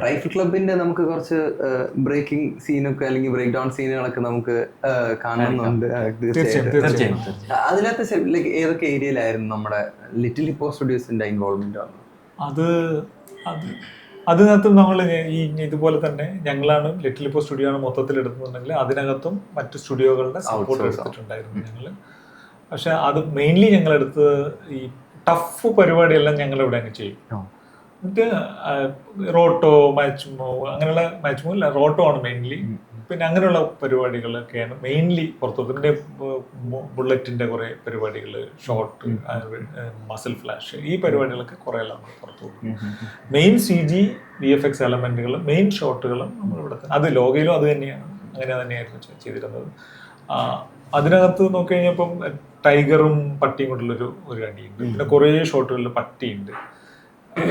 റൈഫിൾ ക്ലബിന്റെ നമുക്ക് കുറച്ച് ബ്രേക്കിംഗ് സീനൊക്കെ അല്ലെങ്കിൽ ബ്രേക്ക് ഡൗൺ സീനുകളൊക്കെ നമുക്ക് കാണുന്നുണ്ട്. അതിനകത്ത് ലൈക്ക് ഏതൊക്കെ ഏരിയയിലായിരുന്നു നമ്മുടെ ലിറ്റിൽ ഹിപ്പോ സ്റ്റുഡിയോസിന്റെ ഇൻവോൾവ്മെന്റ്? അതിനകത്തും നമ്മൾ ഈ ഇതുപോലെ തന്നെ ഞങ്ങളാണ് ലിറ്റിൽ ഹിപ്പോ സ്റ്റുഡിയോ ആണ് മൊത്തത്തിൽ എടുക്കുന്നുണ്ടെങ്കിൽ അതിനകത്തും മറ്റ് സ്റ്റുഡിയോകളുടെ സപ്പോർട്ട് എടുത്തിട്ടുണ്ടായിരുന്നു ഞങ്ങൾ. പക്ഷെ അത് മെയിൻലി ഞങ്ങളെടുത്ത് ഈ ടഫ് പരിപാടിയെല്ലാം ഞങ്ങളിവിടെ അങ്ങ് ചെയ്യും. എന്നിട്ട് റോട്ടോ മാച്ച്മോ അങ്ങനെയുള്ള മാച്ച്മോ ഇല്ല, റോട്ടോ ആണ് മെയിൻലി. പിന്നെ അങ്ങനെയുള്ള പരിപാടികളൊക്കെയാണ് മെയിൻലി പുറത്തു. പിന്നെ ബുള്ളറ്റിന്റെ കുറെ പരിപാടികൾ, ഷോർട്ട്, മസിൽ ഫ്ലാഷ്, ഈ പരിപാടികളൊക്കെ കുറെ എല്ലാം പുറത്തു പോകും. മെയിൻ CG VFX എലമെന്റുകൾ, മെയിൻ ഷോട്ടുകളും നമ്മളിവിടെ അത് ലോകയിലും അത് തന്നെയാണ്, അങ്ങനെ തന്നെയായിരുന്നു ചെയ്തിരുന്നത്. അതിനകത്ത് നോക്കി കഴിഞ്ഞപ്പം ടൈഗറും പട്ടിയും കൊണ്ടുള്ളൊരു അടിയുണ്ട്. പിന്നെ കുറേ ഷോട്ടുകളിൽ പട്ടിയുണ്ട്.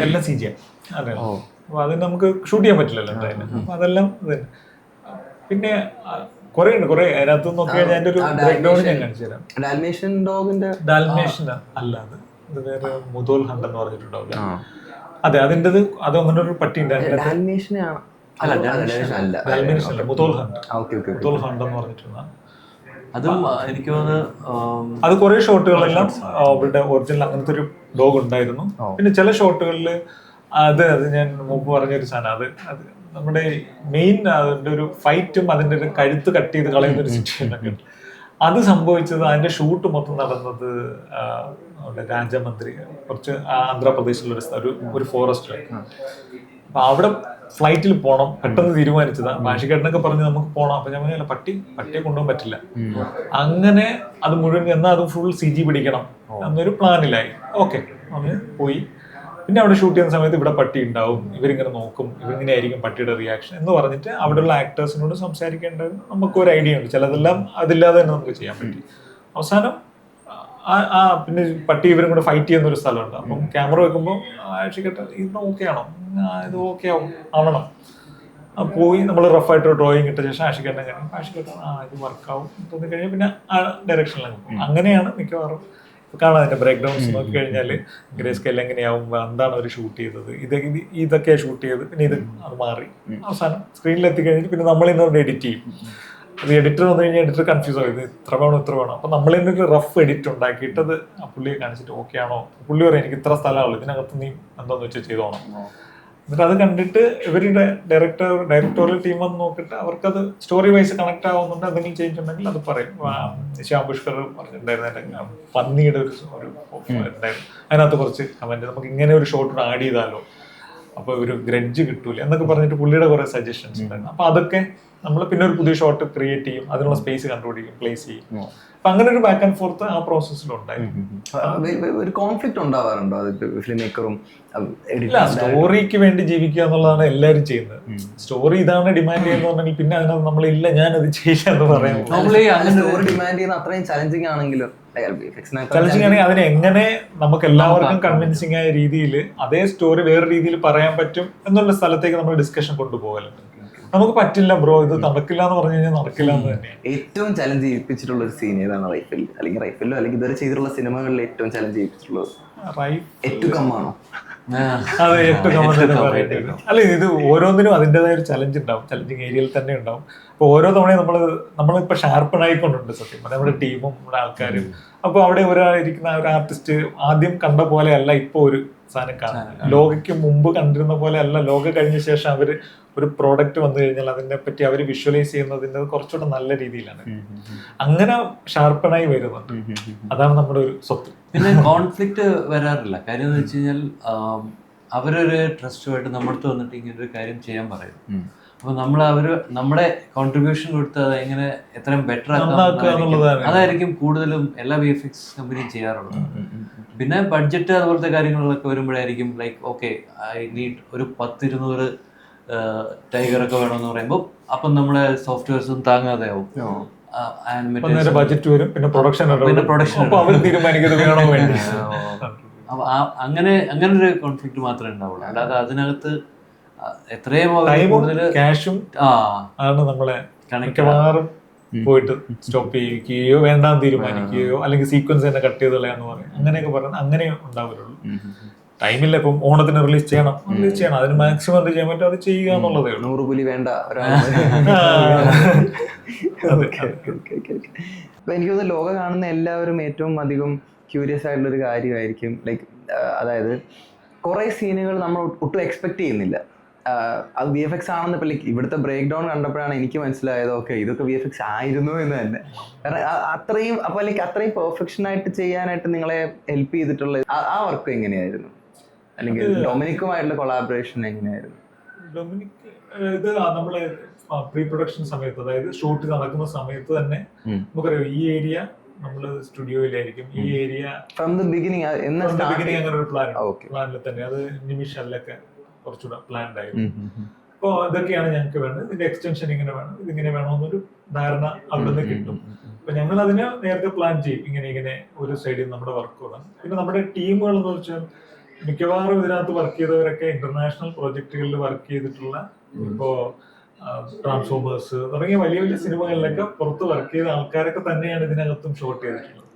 എല്ലാം CG ആണ്. അതെ. അപ്പൊ അത് നമുക്ക് ഷൂട്ട് ചെയ്യാൻ പറ്റില്ലല്ലോ എന്തായാലും. അപ്പൊ അതെല്ലാം ഇത് തന്നെ. പിന്നെ കുറെ ഉണ്ട്, കുറെ അതിനകത്ത് നോക്കി കഴിഞ്ഞാൽ അതിന്റെ ഒരു ബ്രേക്ക് ഡൗൺ ഞാൻ കാണിച്ചു തരാം. ഡാൽമേഷ്യൻ ഡോഗിന്റെ അല്ല, അത് വേറെ മുതോൽ ഹണ്ട് എന്ന് പറഞ്ഞിട്ടുണ്ടാവില്ല. അതെ, അതിൻ്റെത് അത് അങ്ങനെ ഒരു പട്ടി ഉണ്ട്. മുതോൽ ഹണ്ട് എന്ന് പറഞ്ഞിട്ടുള്ള അതും എനിക്ക് തോന്നുന്നു അത് കുറെ ഷോട്ടുകളെല്ലാം അവരുടെ ഒറിജിനൽ അങ്ങനത്തെ ഒരു ഡോഗ് ഉണ്ടായിരുന്നു. പിന്നെ ചില ഷോട്ടുകളിൽ അത് ഞാൻ മുമ്പ് പറഞ്ഞൊരു സാധനം, അത് നമ്മുടെ മെയിൻ അതിന്റെ ഒരു ഫൈറ്റും അതിന്റെ ഒരു കഴുത്ത് കട്ട് ചെയ്ത് കളയുന്ന ഒരു സിറ്റുവേഷൻ ഒക്കെ ഉണ്ട്. അത് സംഭവിച്ചത് അതിന്റെ ഷൂട്ട് മൊത്തം നടന്നത് അവിടെ രാജമന്ത്രി കുറച്ച് ആന്ധ്രാപ്രദേശിലുള്ള ഒരു ഫോറസ്റ്റിലായിരുന്നു. അപ്പൊ അവിടെ ഫ്ലൈറ്റിൽ പോകണം, പെട്ടെന്ന് തീരുമാനിച്ചതാ. ഭാഷക്കാരനൊക്കെ പറഞ്ഞ് നമുക്ക് പോകണം. അപ്പൊ ഞാൻ പറഞ്ഞ പട്ടിയെ കൊണ്ടുപോകാൻ പറ്റില്ല. അങ്ങനെ അത് മുഴുവൻ എന്നാൽ അത് ഫുൾ CG പിടിക്കണം എന്നൊരു പ്ലാനിലായി. ഓക്കെ, അവന് പോയി. പിന്നെ അവിടെ ഷൂട്ട് ചെയ്യുന്ന സമയത്ത് ഇവിടെ പട്ടി ഉണ്ടാവും, ഇവരിങ്ങനെ നോക്കും, ഇവരിങ്ങനെ ആയിരിക്കും പട്ടിയുടെ റിയാക്ഷൻ എന്ന് പറഞ്ഞിട്ട് അവിടെയുള്ള ആക്ടേഴ്സിനോട് സംസാരിക്കേണ്ടത് നമുക്കൊരു ഐഡിയ ഉണ്ട്. ചിലതെല്ലാം അതില്ലാതെ തന്നെ നമുക്ക് ചെയ്യാൻ പറ്റി. അവസാനം പിന്നെ പട്ടി ഇവരും കൂടെ ഫൈറ്റ് ചെയ്യുന്ന ഒരു സ്ഥലമുണ്ട്. അപ്പം ക്യാമറ വെക്കുമ്പോൾ ആഷിക്കട്ടെ ഇത് ഓക്കെ ആണോ, ഇത് ഓക്കെ ആവണം. പോയി നമ്മൾ റഫായിട്ട് ഡ്രോയിങ് ഇട്ട ശേഷം ആഷിക്കട്ടെ ആഷിക്കട്ടെ ഇത് വർക്കാവും തോന്നിക്കഴിഞ്ഞാൽ പിന്നെ ആ ഡയറക്ഷനിലാണ് പോകും. അങ്ങനെയാണ് മിക്കവാറും കാണാം. അതിന്റെ ബ്രേക്ക് ഡൗൺസ് നോക്കി കഴിഞ്ഞാൽ ഗ്രേ സ്കെയിൽ എങ്ങനെയാവും, എന്താണ് അവർ ഷൂട്ട് ചെയ്തത്, ഇതൊക്കെയാണ് ഷൂട്ട് ചെയ്ത്, പിന്നെ അത് മാറി അവസാനം സ്ക്രീനിൽ എത്തിക്കഴിഞ്ഞിട്ട് പിന്നെ നമ്മളിന്ന് എഡിറ്റ് ചെയ്യും. അത് എഡിറ്റർ വന്നു കഴിഞ്ഞാൽ എഡിറ്റർ കൺഫ്യൂസ് ആവും, ഇത് ഇത്ര വേണം. അപ്പൊ നമ്മളിന്ന് ഒരു റഫ് എഡിറ്റ് ഉണ്ടാക്കിയിട്ട് അത് ആ പുള്ളിയെ കാണിച്ചിട്ട് ഓക്കെ ആണോ, പുള്ളി പറയും എനിക്ക് ഇത്ര സ്ഥലമാണല്ലോ, ഇതിനകത്ത് നീ എന്താന്ന് വെച്ചാൽ ചെയ്തോണം. എന്നിട്ട് അത് കണ്ടിട്ട് ഇവരുടെ ഡയറക്ടോറിയൽ ടീം വന്ന് നോക്കിയിട്ട് അവർക്കത് സ്റ്റോറി വൈസ് കണക്ട് ആവുന്നുണ്ട്, എന്തെങ്കിലും ചേഞ്ച് ഉണ്ടെങ്കിൽ അത് പറയും. ശ്യാം പുഷ്കർ പറഞ്ഞിട്ടുണ്ടായിരുന്നു പന്നിയുടെ ഒരു ഉണ്ടായിരുന്നു, അതിനകത്ത് കുറച്ച് കമന്റ് നമുക്ക് ഇങ്ങനെ ഒരു ഷോട്ട് ആഡ് ചെയ്താലോ, അപ്പൊ ഒരു ഗ്രഡ്ജ് കിട്ടൂല എന്നൊക്കെ പറഞ്ഞിട്ട് പുള്ളിയുടെ കുറെ സജഷൻസ് ഉണ്ടായിരുന്നു. അപ്പൊ അതൊക്കെ നമ്മൾ പിന്നെ ഒരു പുതിയ ഷോട്ട് ക്രിയേറ്റ് ചെയ്യും, അതിനുള്ള സ്പേസ് കണ്ടുപിടിക്കും, പ്ലേസ് ചെയ്യും. അപ്പൊ അങ്ങനെ ഒരു ബാക്ക് ആൻഡ് ഫോർത്ത് ആ പ്രോസസ്സിലുണ്ടായിരുന്നു. ഒരു കോൺഫ്ലിക്റ്റ് ഉണ്ടാവാറുണ്ടോ ഫിലിം മേക്കറും? ഇല്ല, സ്റ്റോറിക്ക് വേണ്ടി ജീവിക്കുക എന്നുള്ളതാണ് എല്ലാവരും ചെയ്യുന്നത്. സ്റ്റോറി ഇതാണ് ഡിമാൻഡ് ചെയ്യുന്നുണ്ടെങ്കിൽ പിന്നെ അതിനകത്ത് നമ്മളില്ല ഞാനത് ചെയ്യില്ല എന്ന് പറയാം. സ്റ്റോറി ഡിമാൻഡ് ചെയ്യുന്ന അത്രയും ചലഞ്ചിങ് ആണെങ്കിലും ചലഞ്ചിങ് ആണെങ്കിൽ അതിനെ എങ്ങനെ നമുക്ക് എല്ലാവർക്കും കൺവിൻസിംഗ് ആയ രീതിയിൽ അതേ സ്റ്റോറി വേറെ രീതിയിൽ പറയാൻ പറ്റും എന്നുള്ള സ്ഥലത്തേക്ക് നമ്മൾ ഡിസ്കഷൻ കൊണ്ടുപോകലുണ്ട്. നമുക്ക് പറ്റില്ല ബ്രോ, ഇത് നടക്കില്ല എന്ന് പറഞ്ഞു കഴിഞ്ഞാൽ നടക്കില്ല എന്ന് തന്നെ. ഏറ്റവും ചലഞ്ച് ചെയ്യിപ്പിച്ചിട്ടുള്ള ഒരു സീൻ ഏതാണ് റൈഫിൽ? അല്ലെങ്കിൽ റൈഫിലോ അല്ലെങ്കിൽ ഇതുവരെ ചെയ്തിട്ടുള്ള സിനിമകളിൽ ഏറ്റവും ചലഞ്ച് ചെയ്യിപ്പിച്ചിട്ടുള്ളത്? ഏറ്റവും കമ്മാണോ? അതെ, ഏറ്റവും common തന്നെ പറയുന്നത്. അല്ല, ഇത് ഓരോന്നിനും അതിൻ്റെതായ ഒരു ചലഞ്ച് ഉണ്ടാവും, ചലഞ്ചിങ് ഏരിയയിൽ തന്നെ ഉണ്ടാവും. അപ്പൊ ഓരോ തവണയും നമ്മളിപ്പോ ഷാർപ്പൺ ആയിക്കൊണ്ടുണ്ട് സത്യം, നമ്മുടെ ടീമും നമ്മുടെ ആൾക്കാരും. അപ്പൊ അവിടെ ഇരിക്കുന്ന ഒരു ആർട്ടിസ്റ്റ് ആദ്യം കണ്ട പോലെ അല്ല ഇപ്പൊ ഒരു സാധനം കാണുന്നത്. ലോകയ്ക്ക് മുമ്പ് കണ്ടിരുന്ന പോലെ അല്ല, ലോക കഴിഞ്ഞ ശേഷം അവര് ഒരു പ്രോഡക്റ്റ് വന്നു കഴിഞ്ഞാൽ അതിനെ പറ്റി അവർ വിഷ്വലൈസ് ചെയ്യുന്നതിന്റെ കുറച്ചുകൂടെ നല്ല രീതിയിലാണ്. അങ്ങനെ ഷാർപ്പണായി വരുന്നുണ്ട്. അതാണ് നമ്മുടെ ഒരു സ്വത്ത്. പിന്നെ കോൺഫ്ലിക്റ്റ് വരാറില്ല. കാര്യം എന്ന് വെച്ച് കഴിഞ്ഞാൽ അവരൊരു ട്രസ്റ്റുമായിട്ട് നമ്മളടുത്ത് വന്നിട്ട് ഇങ്ങനെ ഒരു കാര്യം ചെയ്യാൻ പറയും. അപ്പൊ നമ്മുടെ കോൺട്രിബ്യൂഷൻ കൊടുത്ത് അത് എങ്ങനെ എത്രയും ബെറ്റർ അതായിരിക്കും കൂടുതലും എല്ലാ VFX കമ്പനിയും ചെയ്യാറുള്ളത്. പിന്നെ ബഡ്ജറ്റ് അതുപോലത്തെ കാര്യങ്ങളിലൊക്കെ വരുമ്പോഴായിരിക്കും ലൈക്ക് ഓക്കെ ഐ നീഡ് ഒരു 10-200 ടൈഗറൊക്കെ വേണമെന്ന് പറയുമ്പോൾ അപ്പം നമ്മുടെ സോഫ്റ്റ്വെയർസും താങ്ങാതെ ആവും. ബഡ്ജറ്റ് വരും, പിന്നെ പ്രൊഡക്ഷൻ അങ്ങനെ ഒരു കോൺഫ്ലിക്റ്റ് മാത്രമേ ഉണ്ടാവുള്ളൂ. അല്ലാതെ അതിനകത്ത് എത്രയും കൂടുതൽ ക്യാഷും ആണ് നമ്മളെ മിക്കവാറും പോയിട്ട് സ്റ്റോപ്പ് ചെയ്യിക്കുകയോ വേണ്ടാന്ന് തീരുമാനിക്കുകയോ അല്ലെങ്കിൽ സീക്വൻസ് തന്നെ കട്ട് ചെയ്ത് കളയാന്ന് പറയും. അങ്ങനെയൊക്കെ പറയുന്നത് അങ്ങനെ ഉണ്ടാവുള്ളൂ. ടൈമില്ല, ഇപ്പം ഓണത്തിന് റിലീസ് ചെയ്യണം, അതിന് മാക്സിമം എന്ത് ചെയ്യാൻ പറ്റും അത് ചെയ്യുക എന്നുള്ളതേ ഉള്ളൂ. 100 പുലി വേണ്ട. അപ്പൊ എനിക്ക് തോന്നുന്നു ലോകം കാണുന്ന എല്ലാവരും ഏറ്റവും അധികം ക്യൂരിയസ് ആയിട്ടുള്ള ഒരു കാര്യമായിരിക്കും ലൈക്ക്, അതായത് കുറെ സീനുകൾ നമ്മൾ ഒട്ടും എക്സ്പെക്ട് ചെയ്യുന്നില്ല. അത് VFX ആണെന്ന് ഇപ്പൊ ലൈക്ക് ഇവിടുത്തെ ബ്രേക്ക് ഡൗൺ കണ്ടപ്പോഴാണ് എനിക്ക് മനസ്സിലായത് ഓക്കെ ഇതൊക്കെ VFX ആയിരുന്നു എന്ന് തന്നെ. കാരണം അത്രയും അപ്പൊ ലൈക്ക് അത്രയും പെർഫെക്ഷൻ ആയിട്ട് ചെയ്യാനായിട്ട് നിങ്ങളെ ഹെൽപ്പ് ചെയ്തിട്ടുള്ള ആ വർക്ക് എങ്ങനെയായിരുന്നു? അല്ലെങ്കിൽ ഡൊമിനിക്കുമായിട്ടുള്ള കൊളാബറേഷൻ എങ്ങനെയായിരുന്നു? ഡൊമിനിക് ഇത് നമ്മള് പ്രീ പ്രൊഡക്ഷൻ സമയത്ത്, അതായത് ഷൂട്ട് നടക്കുന്ന സമയത്ത് തന്നെ നമുക്കറിയാം ഈ ഏരിയ നമ്മള് സ്റ്റുഡിയോയിലായിരിക്കും, ഈ ഏരിയ ഫ്രം ദ ബിഗിനിങ് അങ്ങനെ ഒരു പ്ലാനിൽ തന്നെ അത് നിമിഷല്ലൊക്കെ കുറച്ചുകൂടെ പ്ലാൻഡ് ആയിരുന്നു. അപ്പോൾ ഇതൊക്കെയാണ് ഞങ്ങൾക്ക് വേണ്ടത്, ഇതിന്റെ എക്സ്റ്റൻഷൻ ഇങ്ങനെ വേണം, ഇതിങ്ങനെ വേണമെന്നൊരു ധാരണ അവിടെ നിന്ന് കിട്ടും. അപ്പൊ ഞങ്ങൾ അതിനെ നേരത്തെ പ്ലാൻ ചെയ്യും, ഇങ്ങനെ ഒരു സൈഡിൽ നമ്മുടെ വർക്ക് തുടങ്ങും. പിന്നെ നമ്മുടെ ടീമുകൾ എന്ന് വെച്ചാൽ മിക്കവാറും ഇതിനകത്ത് വർക്ക് ചെയ്തവരൊക്കെ ഇന്റർനാഷണൽ പ്രോജക്റ്റുകളിൽ വർക്ക് ചെയ്തിട്ടുള്ള, ഇപ്പോ ട്രാൻസ്ഫോമേഴ്സ് തുടങ്ങിയ വലിയ വലിയ സിനിമകളിലൊക്കെ പുറത്ത് വർക്ക് ചെയ്ത ആൾക്കാരൊക്കെ തന്നെയാണ് ഇതിനകത്തും ഷോട്ട് ചെയ്തിട്ടുള്ളത്.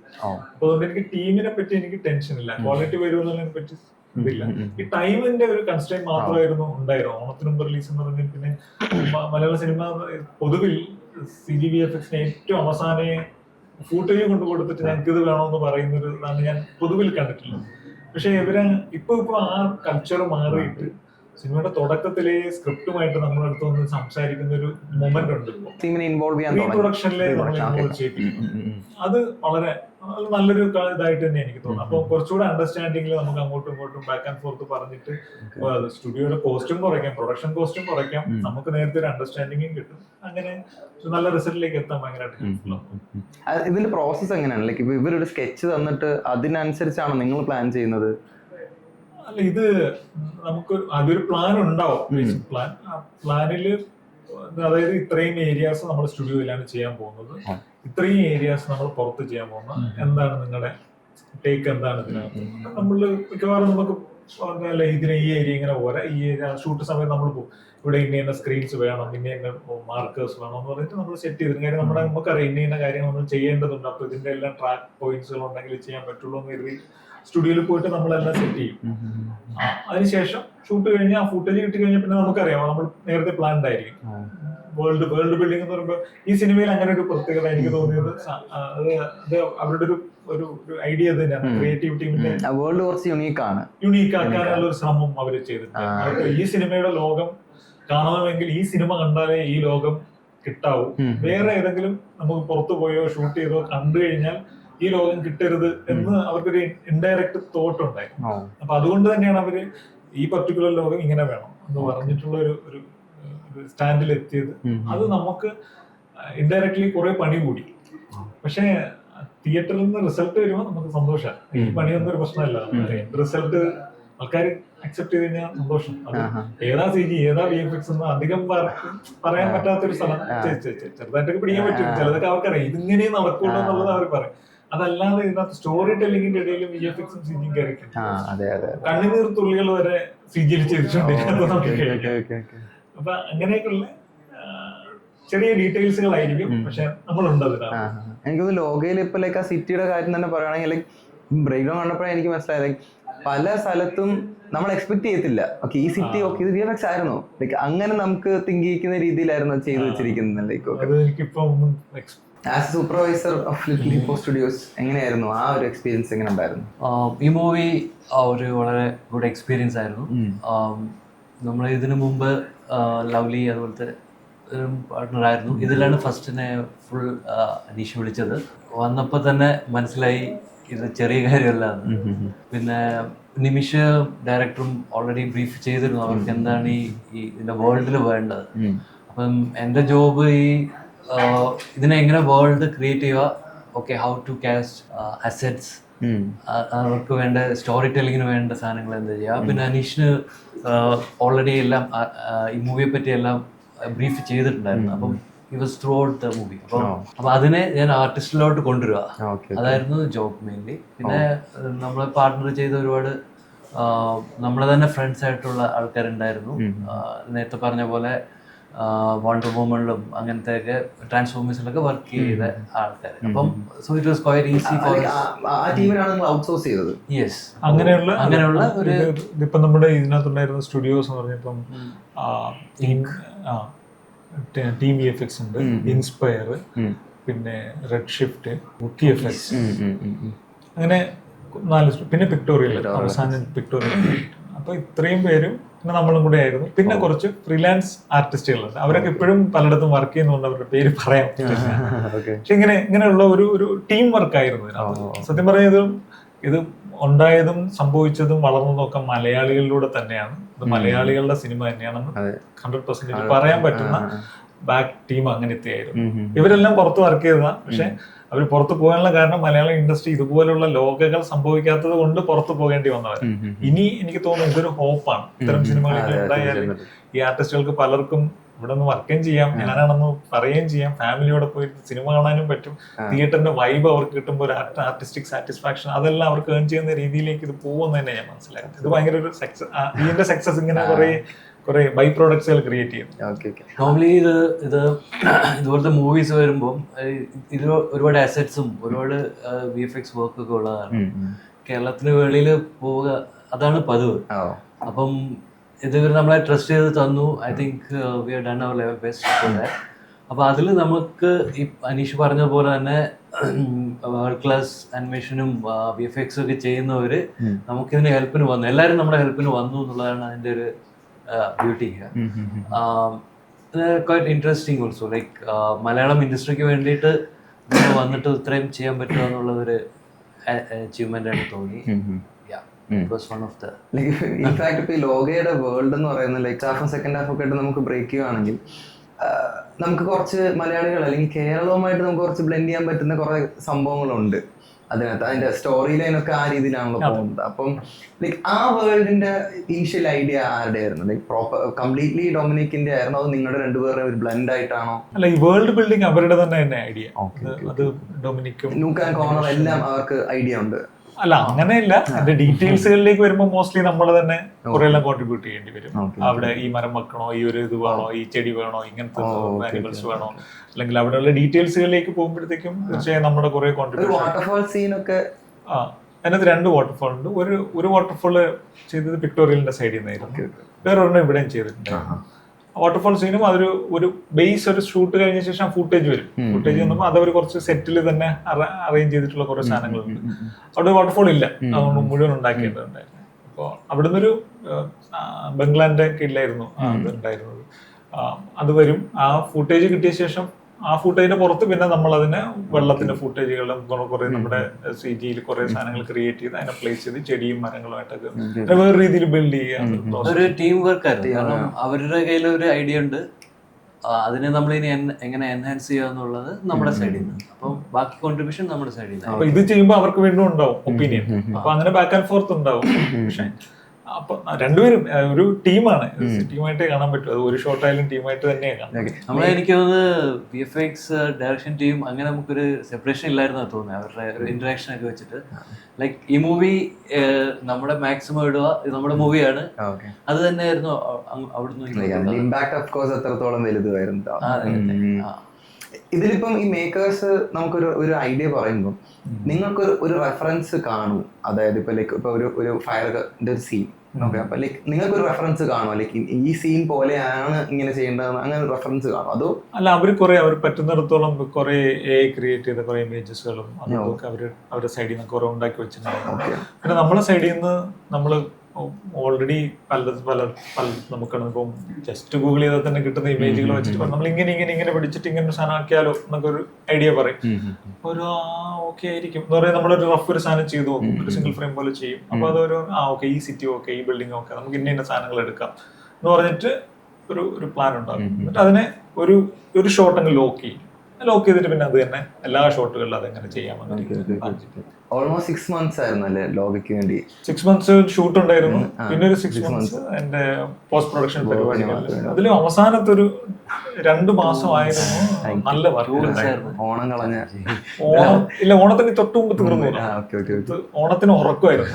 അപ്പൊ അതുകൊണ്ട് എനിക്ക് ടീമിനെ പറ്റി എനിക്ക് ടെൻഷൻ ഇല്ല, ക്വാളിറ്റി വരുമെന്നുള്ളതിനെ പറ്റി ഇതില്ല. ഈ ടൈമിന്റെ ഒരു കൺസ്ട്രെയിൻ മാത്രമായിരുന്നു ഉണ്ടായിരുന്നു. ഓണത്തിന് മുമ്പ് റിലീസ് എന്ന് പറഞ്ഞാൽ പിന്നെ മലയാള സിനിമ പൊതുവിൽ CGVFX ഏറ്റവും അവസാനം ഫൂട്ടേജ് കൊണ്ട് കൊടുത്തിട്ട് ഞങ്ങൾക്ക് ഇത് വേണമെന്ന് പറയുന്നൊരു ഇതാണ് ഞാൻ പൊതുവിൽ കണ്ടിട്ടുള്ളത്. പക്ഷെ ഇപ്പൊ ആ കൾച്ചർ മാറിയിട്ട് സിനിമയുടെ തുടക്കത്തിലെ സ്ക്രിപ്റ്റുമായിട്ട് നമ്മുടെ അടുത്ത് വന്ന് സംസാരിക്കുന്ന ഒരു മൊമെന്റ് ഉണ്ട്. പ്രീ പ്രൊഡക്ഷനിലെ അത് വളരെ നല്ലൊരു ഇതായിട്ട് തന്നെ എനിക്ക് തോന്നുന്നു. അപ്പൊ കുറച്ചുകൂടെ അണ്ടർസ്റ്റാൻഡിംഗിൽ നമുക്ക് അങ്ങോട്ടും ഇങ്ങോട്ടും ബാക്ക് ആൻഡ് ഫോർത്ത് പറഞ്ഞിട്ട് സ്റ്റുഡിയോയുടെ കോസ്റ്റും കുറയ്ക്കാം, പ്രൊഡക്ഷൻ കോസ്റ്റും കുറയ്ക്കാം, നമുക്ക് നേരത്തെ ഒരു അണ്ടർസ്റ്റാൻഡിംഗും കിട്ടും. അങ്ങനെ നല്ല റിസൾട്ടിലേക്ക് എത്താൻ ഭയങ്കരമായിട്ട്. ഇതിന്റെ പ്രോസസ് എങ്ങനെയാണ്? ലൈക്ക് ഇപ്പൊ ഇവരൊരു സ്കെച്ച് തന്നിട്ട് അതിനനുസരിച്ചാണ് നിങ്ങൾ പ്ലാൻ ചെയ്യുന്നത്? അല്ല, ഇത് നമുക്ക് അതൊരു പ്ലാൻ ഉണ്ടാവും. പ്ലാൻ ആ പ്ലാനില് അതായത് ഇത്രയും ഏരിയാസ് നമ്മൾ സ്റ്റുഡിയോയിലാണ് ചെയ്യാൻ പോകുന്നത്, ഇത്രയും ഏരിയാസ് നമ്മൾ പുറത്ത് ചെയ്യാൻ പോകുന്നത്, എന്താണ് നിങ്ങളുടെ ടേക്ക്, എന്താണ് ഇതിനകത്ത്. നമ്മള് മിക്കവാറും നമുക്ക് അല്ല ഇതിന് ഈ ഏരിയ ഇങ്ങനെ പോരാ, ഈ ഏരിയ ഷൂട്ട് സമയത്ത് നമ്മൾ പോകും, ഇവിടെ ഇന്ന സ്ക്രീൻസ് വേണം, ഇന്ന മാർക്കേഴ്സ് വേണം എന്ന് പറഞ്ഞിട്ട് നമ്മൾ സെറ്റ് ചെയ്തിരുന്നു. കാര്യം നമുക്കറിയാം ഇന്ന കാര്യങ്ങൾ നമ്മൾ ചെയ്യേണ്ടതുണ്ട്. അപ്പൊ ഇതിന്റെ എല്ലാം ട്രാക്ക് പോയിന്റ്സുകൾ ഉണ്ടെങ്കിൽ ചെയ്യാൻ പറ്റുള്ളൂ എന്ന് കരുതി സ്റ്റുഡിയോയിൽ പോയിട്ട് നമ്മളെല്ലാം സെറ്റ് ചെയ്യും. അതിനുശേഷം ഷൂട്ട് കഴിഞ്ഞ് ആ ഫുട്ടേജ് കിട്ടി കഴിഞ്ഞാൽ പിന്നെ നമുക്കറിയാം നമ്മൾ നേരത്തെ പ്ലാൻഡ് ആയിരിക്കും. വേൾഡ് ബിൽഡിംഗ് എന്ന് പറയുമ്പോൾ ഈ സിനിമയിൽ അങ്ങനെ ഒരു പ്രത്യേകത എനിക്ക് തോന്നിയത് അത് അവരുടെ ഒരു ഐഡിയ തന്നെയാണ്. ക്രിയേറ്റീവ് ടീമിന്റെ വേൾഡ് കുറച്ച് യുണീക്ക് ആക്കാനുള്ള ഒരു ശ്രമം അവർ ചെയ്തിട്ടുണ്ട്. ഈ സിനിമയുടെ ലോകം കാണണമെങ്കിൽ ഈ സിനിമ കണ്ടാലേ ഈ ലോകം കിട്ടാവൂ. വേറെ ഏതെങ്കിലും നമുക്ക് പുറത്തു പോയോ ഷൂട്ട് ചെയ്തോ കണ്ടു കഴിഞ്ഞാൽ ഈ ലോകം കിട്ടരുത് എന്ന് അവർക്കൊരു ഇൻഡയറക്റ്റ് തോട്ട് ഉണ്ടായിരുന്നു. അപ്പൊ അതുകൊണ്ട് തന്നെയാണ് അവര് ഈ പർട്ടിക്കുലർ ലോകം ഇങ്ങനെ വേണം എന്ന് പറഞ്ഞിട്ടുള്ള ഒരു സ്റ്റാൻഡിൽ എത്തിയത്. അത് നമുക്ക് ഇൻഡയറക്ട്ലി കുറെ പണി കൂടി. പക്ഷെ തിയേറ്ററിൽ നിന്ന് റിസൾട്ട് വരുമ്പോൾ നമുക്ക് സന്തോഷമാണ്. ഈ പണിയൊന്നും ഒരു പ്രശ്നമല്ല. റിസൾട്ട് ആൾക്കാർ അക്സെപ്റ്റ് ചെയ്ത് കഴിഞ്ഞാൽ സന്തോഷം. അത് ഏതാ CG ഏതാ VFX എന്ന് അധികം പറയാൻ പറ്റാത്തൊരു സ്ഥലം. ചെറുതായിട്ടൊക്കെ പിടിക്കാൻ പറ്റും. ചിലതൊക്കെ അവർക്കറിയാം ഇതിങ്ങനെ നടക്കുള്ളൂ എന്നുള്ളത് അവർ പറയും. അതല്ലാതെ ഇതിനകത്ത് സ്റ്റോറി ടെല്ലിങ്ങിന്റെ ഇടയിലും VFX-ഉം CG-യും കയറിക്കും. കണ്ണുനീർ തുള്ളികൾ വരെ CG-യിൽ ചെയ്തിട്ടുണ്ട്. അപ്പൊ അങ്ങനെയൊക്കെയുള്ള ചെറിയ ഡീറ്റെയിൽസുകളായിരിക്കും. പക്ഷെ നമ്മളുണ്ട് അതിനകത്ത്. എനിക്കൊന്ന് ലോകയിൽ ഇപ്പൊ ലൈക്ക് ആ സിറ്റിയുടെ കാര്യം തന്നെ പറയുകയാണെങ്കിൽ ലൈക്ക് ബ്രേക്ക് ഡൗൺ കണ്ടപ്പോഴേ എനിക്ക് മനസ്സിലായത് പല സ്ഥലത്തും നമ്മൾ എക്സ്പെക്ട് ചെയ്യത്തില്ല. ഓക്കെ, ഈ സിറ്റി ഓക്കെ ഇത് VFX ആയിരുന്നോ, ലൈക്ക് അങ്ങനെ നമുക്ക് തിങ്ക് ചെയ്യിക്കുന്ന രീതിയിലായിരുന്നു ചെയ്തു വെച്ചിരിക്കുന്നത്. Like as A supervisor of little Hippo studios എങ്ങനെയായിരുന്നു ആ ഒരു എക്സ്പീരിയൻസ്? എങ്ങനെ ഉണ്ടായിരുന്നു? ഈ മൂവി ഒരു വളരെ ഗുഡ് എക്സ്പീരിയൻസ് ആയിരുന്നു. നമ്മൾ ഇതിനു മുമ്പ് ലവ്ലി അതുപോലത്തെ പാർട്ട്ണറായിരുന്നു. ഇതിലാണ് ഫസ്റ്റിനെ ഫുൾ അനീഷ് വിളിച്ചത്. വന്നപ്പോൾ തന്നെ മനസ്സിലായി ഇത് ചെറിയ കാര്യമല്ല. പിന്നെ നിമിഷ് ഡയറക്ടറും ഓൾറെഡി ബ്രീഫ് ചെയ്തിരുന്നു അവർക്ക് എന്താണ് ഈ ഇതിന്റെ വേൾഡിൽ വേണ്ടത്. അപ്പം എൻ്റെ ജോബ് ഇതിനെ എങ്ങനെ വേൾഡ് ക്രിയേറ്റ് ചെയ്യുക, okay how to cast assets, അവർക്ക് വേണ്ട സ്റ്റോറി ടെല്ലിങ്ങിന് വേണ്ട സാധനങ്ങൾ എന്താ ചെയ്യുക. പിന്നെ അനീഷിന് ഓൾറെഡി എല്ലാം ഈ മൂവിയെ പറ്റി എല്ലാം ബ്രീഫ് ചെയ്തിട്ടുണ്ടായിരുന്നു. അപ്പം he was throughout the movie. അപ്പോൾ അതിനെ ഞാൻ ആർട്ടിസ്റ്റിലോട്ട് കൊണ്ടുവരിക, അതായിരുന്നു ജോബ് മെയിൻലി. പിന്നെ നമ്മളെ പാർട്ട്ണർ ചെയ്ത ഒരുപാട് നമ്മളെ തന്നെ ഫ്രണ്ട്സ് ആയിട്ടുള്ള ആൾക്കാരുണ്ടായിരുന്നു. നേരത്തെ പറഞ്ഞ പോലെ വണ്ടർ വുമണിലും അങ്ങനത്തെ ഒക്കെ ട്രാൻസ്ഫോമേഴ്സിലൊക്കെ വർക്ക് ചെയ്ത ആൾക്കാർ. അപ്പം so it was quite easy for outsource ചെയ്തത്. യെസ്, അങ്ങനെയുള്ള ഒരു ഇപ്പം നമ്മുടെ ഇതിനകത്തുണ്ടായിരുന്ന സ്റ്റുഡിയോസ് എന്ന് പറഞ്ഞപ്പം ടീം VFX ഉണ്ട്, ഇൻസ്പയർ, പിന്നെ റെഡ് ഷിഫ്റ്റ്, TFX, അങ്ങനെ 4, പിന്നെ പിക്ടോറിയൽ, അവസാനം പിക്ടോറിയൽ. അപ്പൊ ഇത്രയും പേരും പിന്നെ നമ്മളും കൂടെ ആയിരുന്നു. പിന്നെ കുറച്ച് ഫ്രീലാൻസ് ആർട്ടിസ്റ്റുകളുണ്ട്, അവരൊക്കെ ഇപ്പോഴും പലയിടത്തും വർക്ക് ചെയ്യുന്നതുകൊണ്ട് അവരുടെ പേര് പറയാൻ പറ്റില്ല. പക്ഷെ ഇങ്ങനെയുള്ള ഒരു ടീം വർക്കായിരുന്നു ഇതിനകത്ത്. സത്യം പറയുന്നതും ഇത് ഉണ്ടായതും സംഭവിച്ചതും വളർന്നതും ഒക്കെ മലയാളികളിലൂടെ തന്നെയാണ്. ഇത് മലയാളികളുടെ സിനിമ തന്നെയാണെന്ന് 100% പറയാൻ പറ്റുന്ന ബാക്ക് ടീം അങ്ങനത്തെയായിരുന്നു. ഇവരെല്ലാം പുറത്ത് വർക്ക് ചെയ്തതാണ്. പക്ഷെ അവർ പുറത്ത് പോകാനുള്ള കാരണം മലയാളം ഇൻഡസ്ട്രി ഇതുപോലുള്ള ലോകങ്ങൾ സംഭവിക്കാത്തത് കൊണ്ട് പുറത്ത് പോകേണ്ടി വന്നവർ. ഇനി എനിക്ക് തോന്നുന്നു ഇതൊരു ഹോപ്പാണ്. ഇത്തരം സിനിമകളൊക്കെ ഉണ്ടായാലും ഈ ആർട്ടിസ്റ്റുകൾക്ക് പലർക്കും ഇവിടെ നിന്ന് വർക്കും ചെയ്യാം, ഞാനാണെന്ന് പറയുകയും ചെയ്യാം, ഫാമിലിയോടെ പോയി സിനിമ കാണാനും പറ്റും. തിയേറ്ററിന്റെ വൈബ് അവർക്ക് കിട്ടുമ്പോൾ ഒരു ആർട്ടിസ്റ്റിക് സാറ്റിസ്ഫാക്ഷൻ അതെല്ലാം അവർക്ക് ഏൺ ചെയ്യുന്ന രീതിയിലേക്ക് ഇത് പോകുമെന്ന് തന്നെ ഞാൻ മനസ്സിലാക്കുന്നത്. ഇത് ഭയങ്കര ഒരു ഇതിന്റെ സക്സസ് ഇങ്ങനെ കുറെ ബൈ പ്രോഡക്ട്സുകൾ ക്രിയേറ്റ് ചെയ്യും. നോർമലി ഇതുപോലത്തെ മൂവീസ് വരുമ്പോൾ ഇതിൽ ഒരുപാട് അസറ്റ്സും ഒരുപാട് VFX വർക്കൊക്കെ ഉള്ളതാണ്. കേരളത്തിന് വെളിയിൽ പോവുക അതാണ് പതിവ്. അപ്പം ഇത് നമ്മളെ ട്രസ്റ്റ് ചെയ്ത് തന്നു. I think we have done our level best for that. അപ്പോൾ അതിൽ നമുക്ക് ഈ അനീഷ് പറഞ്ഞ പോലെ തന്നെ വേൾഡ് ക്ലാസ് അനിമേഷനും VFX ഒക്കെ ചെയ്യുന്നവർ നമുക്കിതിന് ഹെൽപ്പിന് വന്നു. എല്ലാവരും നമ്മുടെ ഹെൽപ്പിന് വന്നു എന്നുള്ളതാണ് അതിൻ്റെ ഒരു beauty. Quite interesting also. Like Malayalam ഇൻഡസ്ട്രിക്ക് വേണ്ടിയിട്ട് വന്നിട്ട് ഇത്രയും ചെയ്യാൻ പറ്റുക എന്നുള്ളതൊരു അച്ചീവ്മെൻ്റ് ആയിട്ട് തോന്നി. ഇൻഫാക്ട് ഇപ്പൊ ഈ ലോകയുടെ വേൾഡ് എന്ന് പറയുന്നത് ലൈക്ക് ഹാഫും സെക്കൻഡ് ഹാഫ് ഒക്കെ ആയിട്ട് നമുക്ക് ബ്രേക്ക് ചെയ്യുകയാണെങ്കിൽ നമുക്ക് കുറച്ച് മലയാളികൾ അല്ലെങ്കിൽ കേരളവുമായിട്ട് നമുക്ക് കുറച്ച് ബ്ലെൻഡ് ചെയ്യാൻ പറ്റുന്ന കുറെ സംഭവങ്ങളുണ്ട് അതിനകത്ത്. അതിന്റെ സ്റ്റോറി ലൈനൊക്കെ ആ രീതിയിലാണല്ലോ പോകുന്നത്. അപ്പം ലൈക്ക് ആ വേൾഡിന്റെ ഇനീഷ്യൽ ഐഡിയ ആരുടെ ആയിരുന്നു? ലൈക്ക് പ്രോപ്പർ കംപ്ലീറ്റ്ലി ഡൊമിനിക്കിന്റെ ആയിരുന്നു, അത് നിങ്ങളുടെ രണ്ടുപേരുടെ ഒരു ബ്ലെൻഡ് ആയിട്ടാണോ? അല്ല, ഈ വേൾഡ് ബിൽഡിംഗ് അവരുടെ തന്നെ ഐഡിയ. അത് ഡൊമിനിക്കും നൂക്ക് ആൻഡ് കോർണർ എല്ലാം അവർക്ക് ഐഡിയ ഉണ്ട്. അല്ല, അങ്ങനെയില്ല. അതിന്റെ ഡീറ്റെയിൽസുകളിലേക്ക് വരുമ്പോൾ മോസ്റ്റ്ലി നമ്മൾ തന്നെ കുറെ എല്ലാം കോൺട്രിബ്യൂട്ട് ചെയ്യേണ്ടി വരും. അവിടെ ഈ മരം വെക്കണോ, ഈ ഒരു ഇത് വേണോ, ഈ ചെടി വേണോ, ഇങ്ങനത്തെ ആനിമൽസ് വേണോ, അല്ലെങ്കിൽ അവിടെയുള്ള ഡീറ്റെയിൽസുകളിലേക്ക് പോകുമ്പോഴത്തേക്കും തീർച്ചയായും നമ്മുടെ കുറെ കോൺട്രിബ്യൂഷൻ. വാട്ടർഫാൾ സീനൊക്കെ അതിനകത്ത് 2 വാട്ടർഫാൾ ഉണ്ട്. ഒരു വാട്ടർഫാൾ ചെയ്തത് പിക്ടോറിയലിന്റെ സൈഡിൽ നിന്നായിരുന്നു, വേറൊരെണ്ണം ഇവിടെയും ചെയ്തിട്ടുണ്ട്. വാട്ടർഫാൾ സീനും ഒരു ബേസ് ഒരു ഷൂട്ട് കഴിഞ്ഞ ശേഷം ഫുട്ടേജ് വരും. ഫുട്ടേജ് വന്നപ്പോൾ അതവർ കുറച്ച് സെറ്റിൽ തന്നെ അറേഞ്ച് ചെയ്തിട്ടുള്ള കുറെ സാധനങ്ങളുണ്ട്. അവിടെ വാട്ടർഫാൾ ഇല്ല, അതുകൊണ്ട് മുഴുവൻ ഉണ്ടാക്കിയിട്ടുണ്ടായിരുന്നു. അപ്പോൾ അവിടെ നിന്നൊരു ബംഗ്ലാന്റെ കീഴിലായിരുന്നു അത് ഉണ്ടായിരുന്നത്. അത് വരും. ആ ഫുട്ടേജ് കിട്ടിയ ശേഷം ആ ഫുട്ടേജിന്റെ പുറത്ത് പിന്നെ നമ്മൾ അതിനെ വെള്ളത്തിന്റെ ഫുട്ടേജുകളും കുറെ നമ്മുടെ CGയിൽ കുറെ സാധനങ്ങൾ ക്രിയേറ്റ് ചെയ്ത് അതിനെ പ്ലേസ് ചെയ്ത് ചെടിയും മരങ്ങളുമായിട്ടൊക്കെ വേറെ രീതിയിൽ ബിൽഡ് ചെയ്യുക. ഒരു ടീം വർക്ക് ആയിരുന്നു. കാരണം അവരുടെ കയ്യിൽ ഒരു ഐഡിയ ഉണ്ട്, അതിനെ നമ്മൾ ഇനി എങ്ങനെ എൻഹാൻസ് ചെയ്യുക എന്നുള്ളത് നമ്മുടെ സൈഡിൽ നിന്ന്. അപ്പം ബാക്കി കോൺട്രിബ്യൂഷൻ നമ്മുടെ സൈഡിൽ നിന്ന്. അപ്പൊ ഇത് ചെയ്യുമ്പോൾ അവർക്ക് വീണ്ടും ഉണ്ടാവും ഒപ്പീനിയൻ. അപ്പൊ അങ്ങനെ ബാക്ക് ആൻഡ് ഫോർത്ത് ഉണ്ടാവും. പക്ഷെ അപ്പൊ രണ്ടുപേരും ഒരു ടീമാണ്, ടീമായിട്ടേ കാണാൻ പറ്റും. അത് ഒരു ഷോട്ടായാലും ടീമായിട്ട് തന്നെയാണ് കാണാം. നമ്മളെ എനിക്ക് തോന്നുന്നത് VFX ഡയറക്ഷൻ ടീം അങ്ങനെ നമുക്കൊരു സെപ്പറേഷൻ ഇല്ലായിരുന്നു തോന്നുന്നത്. അവരുടെ ഒരു ഇന്ററാക്ഷൻ ഒക്കെ വെച്ചിട്ട് ലൈക്ക് ഈ മൂവി നമ്മുടെ മാക്സിമം ഇടുക, ഇത് നമ്മുടെ മൂവിയാണ്, അത് തന്നെയായിരുന്നു അവിടുന്ന്. ഇമ്പാക്ട് ഓഫ് കോഴ്സ് എത്രത്തോളം വലുതായിരുന്നു. ഇതിലിപ്പം ഈ മേക്കേഴ്സ് നമുക്കൊരു ഐഡിയ പറയുമ്പോൾ നിങ്ങൾക്ക് ഒരു റെഫറൻസ് കാണും, അതായത് ഇപ്പൊ ലൈക്ക് ഇപ്പൊ ഒരു ഫയറിന്റെ ഒരു സീൻ, ഓക്കെ, അപ്പൊ ലൈക്ക് നിങ്ങൾക്കൊരു റെഫറൻസ് കാണുമോ, ലൈക്ക് ഈ സീൻ പോലെയാണ് ഇങ്ങനെ ചെയ്യേണ്ടതെന്ന് അങ്ങനെ ഒരു റെഫറൻസ് കാണും? അതോ അല്ല, അവർ പറ്റുന്നിടത്തോളം കുറെ ക്രിയേറ്റ് ചെയ്ത കുറെ ഇമേജസുകളും അതൊക്കെ അവരുടെ സൈഡിൽ നിന്ന് കുറെ ഉണ്ടാക്കി വെച്ചിട്ടുണ്ടാവും. പിന്നെ നമ്മളെ സൈഡിൽ നിന്ന് നമ്മൾ ഓൾറെഡി പല നമുക്കാണ് ഇപ്പം ജസ്റ്റ് ഗൂഗിൾ ചെയ്താൽ തന്നെ കിട്ടുന്ന ഇമേജുകൾ വെച്ചിട്ട് നമ്മൾ ഇങ്ങനെ പിടിച്ചിട്ട് ഇങ്ങനെ ഒരു സാധനം ആക്കിയാലോ എന്നൊക്കെ ഒരു ഐഡിയ പറയും. ഒരു ഓക്കെ ആയിരിക്കും എന്ന് പറയാൻ നമ്മളൊരു റഫ് ഒരു സാധനം ചെയ്തു നോക്കും, ഒരു സിംഗിൾ ഫ്രെയിം പോലെ ചെയ്യും. അപ്പൊ അതൊരു ഓക്കെ, ഈ സിറ്റി ഓക്കെ, ഈ ബിൽഡിംഗ് ഓക്കെ, നമുക്ക് ഇന്ന സാധനങ്ങൾ എടുക്കാം എന്ന് പറഞ്ഞിട്ട് ഒരു പ്ലാൻ ഉണ്ടാകും. എന്നിട്ട് അതിനെ ഒരു ഷോട്ടങ്ങ് ലോക്ക് ചെയ്തിട്ട് പിന്നെ അത് തന്നെ എല്ലാ ഷോട്ടുകളിലും അതെങ്ങനെ ചെയ്യാമെന്ന്. ഓൾമോസ്റ്റ് 6 months ആയിരുന്നു അല്ലേ ലോഗയ്ക്ക് വേണ്ടി? 6 months ഷൂട്ട് ഉണ്ടായിരുന്നു, പിന്നെ ഒരു 6 months എന്റെ പോസ്റ്റ് പ്രൊഡക്ഷൻ പരിപാടികൾ. അതിൽ അവസാനത്തെ ഒരു 2 മാസമായിരുന്നു നല്ല വർക്ക്. ഓണം കളഞ്ഞ ഇല്ല, ഓണത്തിന് തൊട്ട് മുമ്പ് തീർന്നു. ഓണത്തിന് ഉറക്കമായിരുന്നു.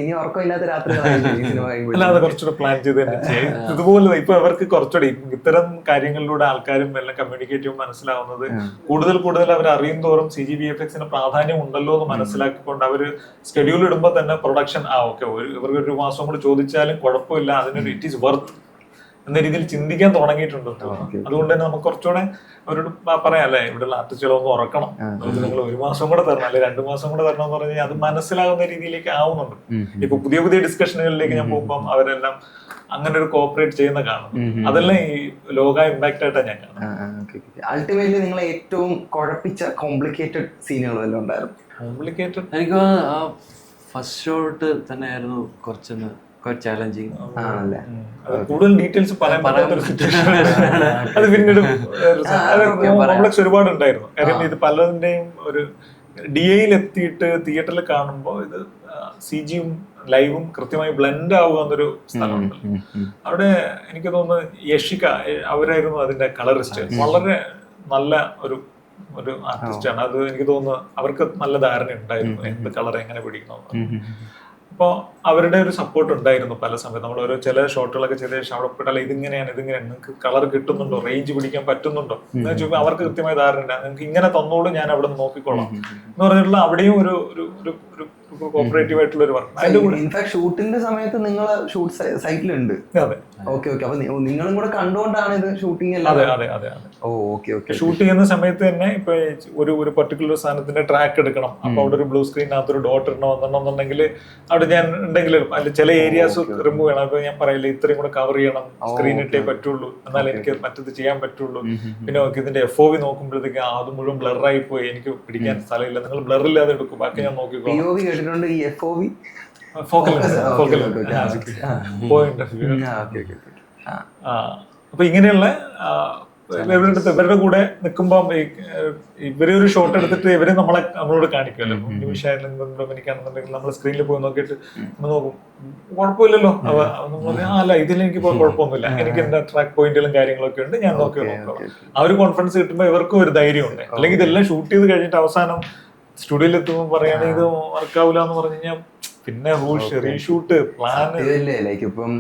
ഇനി ഉറക്കമില്ലാത്ത രാത്രി അല്ലാതെ കുറച്ചുകൂടെ പ്ലാൻ ചെയ്ത് തന്നെ ചെയ്യും. ഇതുപോലെ ഇപ്പൊ അവർക്ക് കുറച്ചുകൂടി ഇത്തരം കാര്യങ്ങളിലൂടെ ആൾക്കാരും എല്ലാം കമ്മ്യൂണിക്കേറ്റ് ചെയ്യുമ്പോൾ മനസ്സിലാവുന്നത് കൂടുതൽ അവർ അറിയും തോറും CGVFX പ്രാധാന്യം ഉണ്ടല്ലോ എന്ന് മനസ്സിലാക്കിക്കൊണ്ട് അവര് സ്കെഡ്യൂൾ ഇടുമ്പോൾ തന്നെ പ്രൊഡക്ഷൻ ഓക്കെ, ഇവർക്ക് 1 മാസം കൂടി ചോദിച്ചാലും കുഴപ്പമില്ല, അതിനൊരു ഇറ്റ് ഈസ് വർത്ത് എന്ന രീതിയിൽ ചിന്തിക്കാൻ തുടങ്ങിയിട്ടുണ്ട്. അതുകൊണ്ട് തന്നെ നമുക്ക് കുറച്ചുകൂടെ അവരോട് പറയാല്ലേ, ഇവിടെയുള്ള ആർട്ടിസ്റ്റുകളൊന്നും ഉറക്കണം, നിങ്ങൾ 1 മാസം കൂടെ തരണം, അല്ലെ 2 മാസം കൂടെ തരണം എന്ന് പറഞ്ഞാൽ അത് മനസ്സിലാകുന്ന രീതിയിലേക്ക് ആവുന്നുണ്ട്. ഇപ്പൊ പുതിയ ഡിസ്കഷനുകളിലേക്ക് ഞാൻ പോകുമ്പോൾ അവരെല്ലാം അങ്ങനെ ഒരു കോപ്പറേറ്റ് ചെയ്യുന്ന കാണും. അതെല്ലാം ഈ ലോക ഇമ്പാക്ട് ആയിട്ടാണ് ഞാൻ കാണുന്നത്. അൾട്ടിമേറ്റ്ലി നിങ്ങൾ ഏറ്റവും കുഴപ്പിച്ച കോംപ്ലിക്കേറ്റഡ് സീനുകൾ വല്ലതും ഉണ്ടായിരുന്നു? കോംപ്ലിക്കേറ്റഡ് എനിക്ക് ഫസ്റ്റ് ഷോട്ട് തന്നെയായിരുന്നു കുറച്ചൊന്ന് ചാലഞ്ചിങ് ആണല്ലേ. കൂടുതൽ ഡീറ്റെയിൽസ് പറയാൻ പറ്റാത്തൊരു സിറ്റുവേഷൻ. അത് പിന്നീട് കോംപ്ലക്സ് ഒരുപാട് ഉണ്ടായിരുന്നു. കാര്യം ഇത് പലതിന്റെയും ഒരു DIയിൽ എത്തിയിട്ട് തിയേറ്ററിൽ കാണുമ്പോൾ ഇത് CGയും ലൈവും കൃത്യമായി ബ്ലെൻഡ് ആവുക എന്നൊരു സ്ഥലമുണ്ട്. അവിടെ എനിക്ക് തോന്നുന്നു യഷിക അവരായിരുന്നു അതിന്റെ കളറിസ്റ്റ്. വളരെ നല്ല ഒരു ആർട്ടിസ്റ്റാണ്. അത് എനിക്ക് തോന്നുന്നു അവർക്ക് നല്ല ധാരണ ഉണ്ടായിരുന്നു എന്ത് കളർ എങ്ങനെ പിടിക്കണം. അപ്പോൾ അവരുടെ ഒരു സപ്പോർട്ട് ഉണ്ടായിരുന്നു പല സമയത്ത്. നമ്മൾ ഓരോ ചില ഷോട്ടുകളൊക്കെ ചെയ്ത ശേഷം അവിടെ പോയിട്ടല്ല ഇതിങ്ങനെയാണ് നിങ്ങൾക്ക് കളർ കിട്ടുന്നുണ്ടോ, റേഞ്ച് പിടിക്കാൻ പറ്റുന്നുണ്ടോ എന്ന് വെച്ചാൽ അവർക്ക് കൃത്യമായ ധാരണ ഉണ്ട്. നിങ്ങൾക്ക് ഇങ്ങനെ തന്നോളൂ, ഞാൻ അവിടെ നിന്ന് നോക്കിക്കോളാം എന്ന് പറഞ്ഞിട്ടുള്ള അവിടെയും ഒരു കോപ്പറേറ്റീവ് ആയിട്ടുള്ള ഒരു വർക്ക്. അതിന്റെ കൂടെ ഇൻഫാക്ട് ഷൂട്ടിന്റെ സമയത്ത് നിങ്ങൾ ഷൂട്ട് സൈറ്റിലുണ്ട്. അതെ, ഓക്കെ. അപ്പൊ നിങ്ങളും കൂടെ കണ്ടുകൊണ്ടാണ് ഇത് ഷൂട്ടിംഗ്? അതെ. ഷൂട്ട് ചെയ്യുന്ന സമയത്ത് തന്നെ ഇപ്പൊ ഒരു പർട്ടിക്കുലർ സാധനത്തിന്റെ ട്രാക്ക് എടുക്കണം. അപ്പൊ അവിടെ ഒരു ബ്ലൂ സ്ക്രീനകത്ത് ഒരു ഡോട്ട് വന്നിട്ടുണ്ടെന്നുണ്ടെങ്കിൽ അവിടെ ഞാൻ ഉണ്ടെങ്കിലും അതിൽ ചില ഏരിയാസ് റിമൂവ് ചെയ്യണം. അപ്പൊ ഞാൻ പറയില്ല, ഇത്രയും കൂടെ കവർ ചെയ്യണം, സ്ക്രീൻ ഇട്ടേ പറ്റുള്ളൂ, എന്നാലും എനിക്ക് മറ്റത് ചെയ്യാൻ പറ്റുള്ളൂ. പിന്നെ ഇതിന്റെ FOV നോക്കുമ്പോഴത്തേക്ക് അത് മുഴുവൻ ബ്ലറായി പോയി, എനിക്ക് പിടിക്കാൻ സ്ഥലമില്ല, നിങ്ങൾ ബ്ലറില്ലാതെ എടുക്കും, ബാക്കി ഞാൻ നോക്കിക്കോളാം. ഈ FOV അപ്പൊ ഇങ്ങനെയുള്ള ഇവരുടെ കൂടെ നിൽക്കുമ്പോൾ ഇവരെ ഒരു ഷോട്ട് എടുത്തിട്ട് ഇവരെ നമ്മളോട് കാണിക്കുമല്ലോ. നിമിഷായാലും ഡൊമിനിക്കാണെന്നുണ്ടെങ്കിൽ നമ്മൾ സ്ക്രീനിൽ പോയി നോക്കിയിട്ട് നോക്കും, കുഴപ്പമില്ലല്ലോ. അല്ല, ഇതിലെനിക്ക് കുഴപ്പമൊന്നുമില്ല, എനിക്ക് എന്റെ ട്രാക്ക് പോയിന്റുകളും കാര്യങ്ങളൊക്കെ ഉണ്ട്, ഞാൻ നോക്കാം. ആ ഒരു കോൺഫിഡൻസ് കിട്ടുമ്പോൾ ഇവർക്കും ഒരു ധൈര്യം ഉണ്ട്. അല്ലെങ്കിൽ ഇതെല്ലാം ഷൂട്ട് ചെയ്ത് കഴിഞ്ഞിട്ട് അവസാനം സ്റ്റുഡിയോയിൽ എത്തുമ്പോൾ പറയുകയാണെങ്കിൽ ഇത് വർക്കാവില്ല എന്ന് പറഞ്ഞു കഴിഞ്ഞാൽ പിന്നെ റീഷൂട്ട് പ്ലാൻ ഇതല്ലേ. ലൈക്ക് ഇപ്പം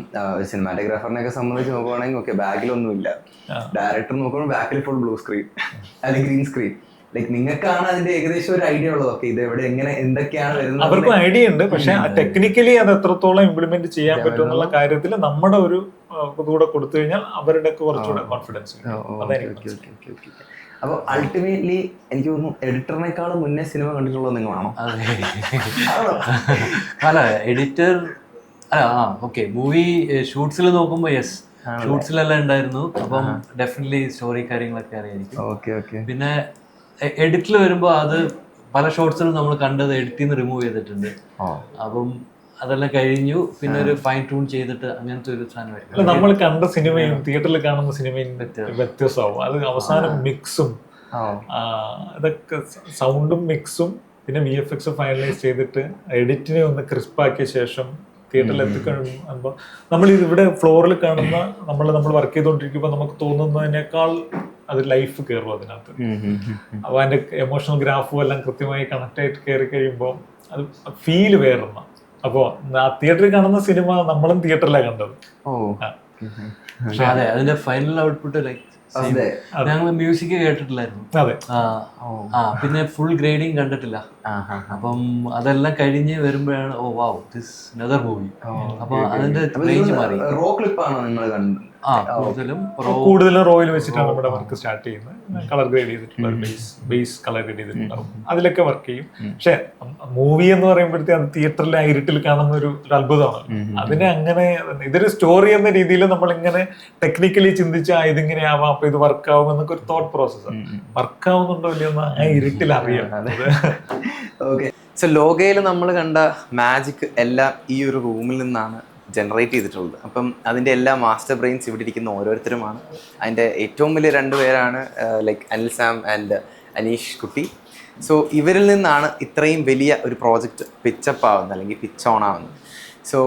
സിനിമാറ്റോഗ്രാഫറിനെയൊക്കെ സംബന്ധിച്ച് നോക്കുവാണെങ്കിൽ ഓക്കെ, ബാക്കിലൊന്നുമില്ല. ഡയറക്ടർ നോക്കുമ്പോൾ ബാക്കിൽ ഫുൾ ബ്ലൂ സ്ക്രീൻ അല്ലെങ്കിൽ ഗ്രീൻ സ്ക്രീൻ. ലൈക്ക് നിങ്ങൾക്കാണ് അതിന്റെ ഏകദേശം ഒരു ഐഡിയ ഉള്ളത്. ഓക്കെ, ഇത് എവിടെ എങ്ങനെ എന്തൊക്കെയാണ് വരുന്നത് അവർക്കും ഐഡിയ ഉണ്ട്. പക്ഷെ ടെക്നിക്കലി അത് എത്രത്തോളം ഇംപ്ലിമെന്റ് ചെയ്യാൻ പറ്റും എന്നുള്ള കാര്യത്തിൽ നമ്മുടെ ഒരു കൂടെ കൊടുത്തു കഴിഞ്ഞാൽ അവരുടെ കുറച്ചുകൂടെ കോൺഫിഡൻസ്. അപ്പൊ അൾട്ടിമേറ്റ്ലി എനിക്ക് തോന്നുന്നു എഡിറ്ററിനേക്കാളും മുന്നേ സിനിമ കണ്ടിട്ടുള്ളത് നിങ്ങളാണോ? അല്ല, എഡിറ്റർ ഓക്കെ. മൂവി ഷൂട്ട്സിൽ നോക്കുമ്പോ യെസ്, ഷൂട്ട്സിലെല്ലാം ഉണ്ടായിരുന്നു. അപ്പം ഡെഫിനറ്റ്ലി സ്റ്റോറി കാര്യങ്ങളൊക്കെ അറിയായിരിക്കും. പിന്നെ എഡിറ്റിൽ വരുമ്പോ അത് പല ഷോട്ട്സിലും നമ്മൾ കണ്ടത് എഡിറ്റിൽ നിന്ന് റിമൂവ് ചെയ്തിട്ടുണ്ട്. അപ്പം അതെല്ലാം കഴിഞ്ഞു. പിന്നെ ഒരു ഫൈൻ ട്യൂൺ ചെയ്തിട്ട് അങ്ങനത്തെ ഒരു സാധനമായിരിക്കും. നമ്മൾ കണ്ട സിനിമയും തിയേറ്ററിൽ കാണുന്ന സിനിമയും വ്യത്യസ്തമാവും. അത് അവസാനം മിക്സും ഇതൊക്കെ സൗണ്ടും മിക്സും പിന്നെ VFX ഫൈനലൈസ് ചെയ്തിട്ട് എഡിറ്റിനെ ഒന്ന് ക്രിസ്പാക്കിയ ശേഷം തിയേറ്ററിൽ എത്തിക്കഴിയുമ്പോൾ നമ്മൾ ഇവിടെ ഫ്ലോറിൽ കാണുന്ന നമ്മൾ വർക്ക് ചെയ്തുകൊണ്ടിരിക്കുമ്പോൾ നമുക്ക് തോന്നുന്നതിനേക്കാൾ അത് ലൈഫ് കയറും അതിനകത്ത്. അപ്പോൾ അതിന്റെ എമോഷണൽ ഗ്രാഫും എല്ലാം കൃത്യമായി കണക്ട് ആയിട്ട് കയറി കഴിയുമ്പോൾ അത് ഫീല് വേറുന്ന. അപ്പോ ആ തിയേറ്ററിൽ കാണുന്ന സിനിമ നമ്മളും തിയേറ്ററിലാണ് കണ്ടത്. അതെ, അതിന്റെ ഫൈനൽ ഔട്ട്പുട്ട് ലൈക്ക് അതെ. ഞങ്ങൾ മ്യൂസിക് കേട്ടിട്ടില്ലായിരുന്നു. അതെ. പിന്നെ ഫുൾ ഗ്രേഡിങ് കണ്ടിട്ടില്ല. അപ്പം അതെല്ലാം കഴിഞ്ഞ് വരുമ്പോഴാണ് ഓ വാവ് ദിസ് അനദർ മൂവി. അപ്പൊ അതിന്റെ റേഞ്ച് മാറി. റോ ക്ലിപ്പാണോ നിങ്ങൾ കണ്ടത്? കൂടുതലും റോയിൽ വെച്ചിട്ടാണ് നമ്മുടെ വർക്ക് സ്റ്റാർട്ട് ചെയ്യുന്നത്. കളർ ഗ്രേഡ് ചെയ്തിട്ടുള്ള ബേസ് കളർ ഗ്രേഡ് ചെയ്തിട്ടുണ്ടാവും, അതിലൊക്കെ വർക്ക് ചെയ്യും. പക്ഷെ മൂവി എന്ന് പറയുമ്പോഴത്തേ അത് തിയേറ്ററിലെ ഇരുട്ടിൽ കാണുന്ന ഒരു അത്ഭുതമാണ്. അതിനെ അങ്ങനെ ഇതൊരു സ്റ്റോറി എന്ന രീതിയിൽ നമ്മൾ ഇങ്ങനെ ടെക്നിക്കലി ചിന്തിച്ചാൽ ഇതിങ്ങനെ ആവാം, അപ്പൊ ഇത് വർക്ക് ആവും എന്നൊക്കെ ഒരു തോട്ട് പ്രോസസ്സാണ്. വർക്ക് ആവുന്നുണ്ടോ ഇല്ലയോ എന്ന് ആ ഇരുട്ടിൽ അറിയാം. ഓക്കെ. സോ ലോകയിൽ നമ്മൾ കണ്ട മാജിക് എല്ലാം ഈ ഒരു റൂമിൽ നിന്നാണ് ജനറേറ്റ് ചെയ്തിട്ടുള്ളത്. അപ്പം അതിൻ്റെ എല്ലാ മാസ്റ്റർ ബ്രെയിൻസ് ഇവിടെ ഇരിക്കുന്ന ഓരോരുത്തരുമാണ്. അതിൻ്റെ ഏറ്റവും വലിയ 2 പേരാണ് like Anil Sam and Aneesh കുട്ടി. സോ ഇവരിൽ നിന്നാണ് ഇത്രയും വലിയ ഒരു പ്രോജക്റ്റ് പിച്ചപ്പ് ആവുന്നത് അല്ലെങ്കിൽ പിച്ച് ഓൺ ആവുന്നത്. സോ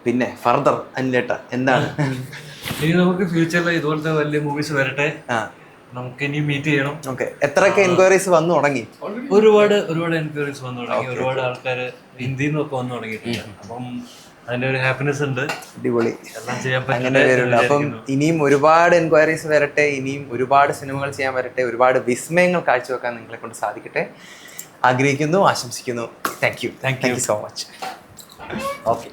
പിന്നെ ഫർദർ അനിലേട്ട എന്താണ്? ഇനി നമുക്ക് ഫ്യൂച്ചറിൽ ഇതുപോലത്തെ വലിയ മൂവീസ് വരട്ടെ, നമുക്ക് ഇനി മീറ്റ് ചെയ്യണം. ഓക്കെ. എത്രയൊക്കെ എൻക്വയറീസ് വന്നു തുടങ്ങി? ഒരുപാട് എൻക്വയറീസ് വന്നു തുടങ്ങി. ഒരുപാട് ആൾക്കാർ ഹിന്ദിയിൽ നിന്നൊക്കെ വന്നു തുടങ്ങിയിട്ടുണ്ട്. അപ്പം അതിന്റെ ഒരു ഹാപ്പിനെസ് ഉണ്ട്. അടിപൊളി. എല്ലാം ചെയ്യാൻ അങ്ങനെ വരുള്ളൂ. അപ്പം ഇനിയും ഒരുപാട് എൻക്വയറീസ് വരട്ടെ, ഇനിയും ഒരുപാട് സിനിമകൾ ചെയ്യാൻ വരട്ടെ, ഒരുപാട് വിസ്മയങ്ങൾ കാഴ്ചവെക്കാൻ നിങ്ങളെ കൊണ്ട് സാധിക്കട്ടെ ആഗ്രഹിക്കുന്നു, ആശംസിക്കുന്നു. Thank you so much. Okay.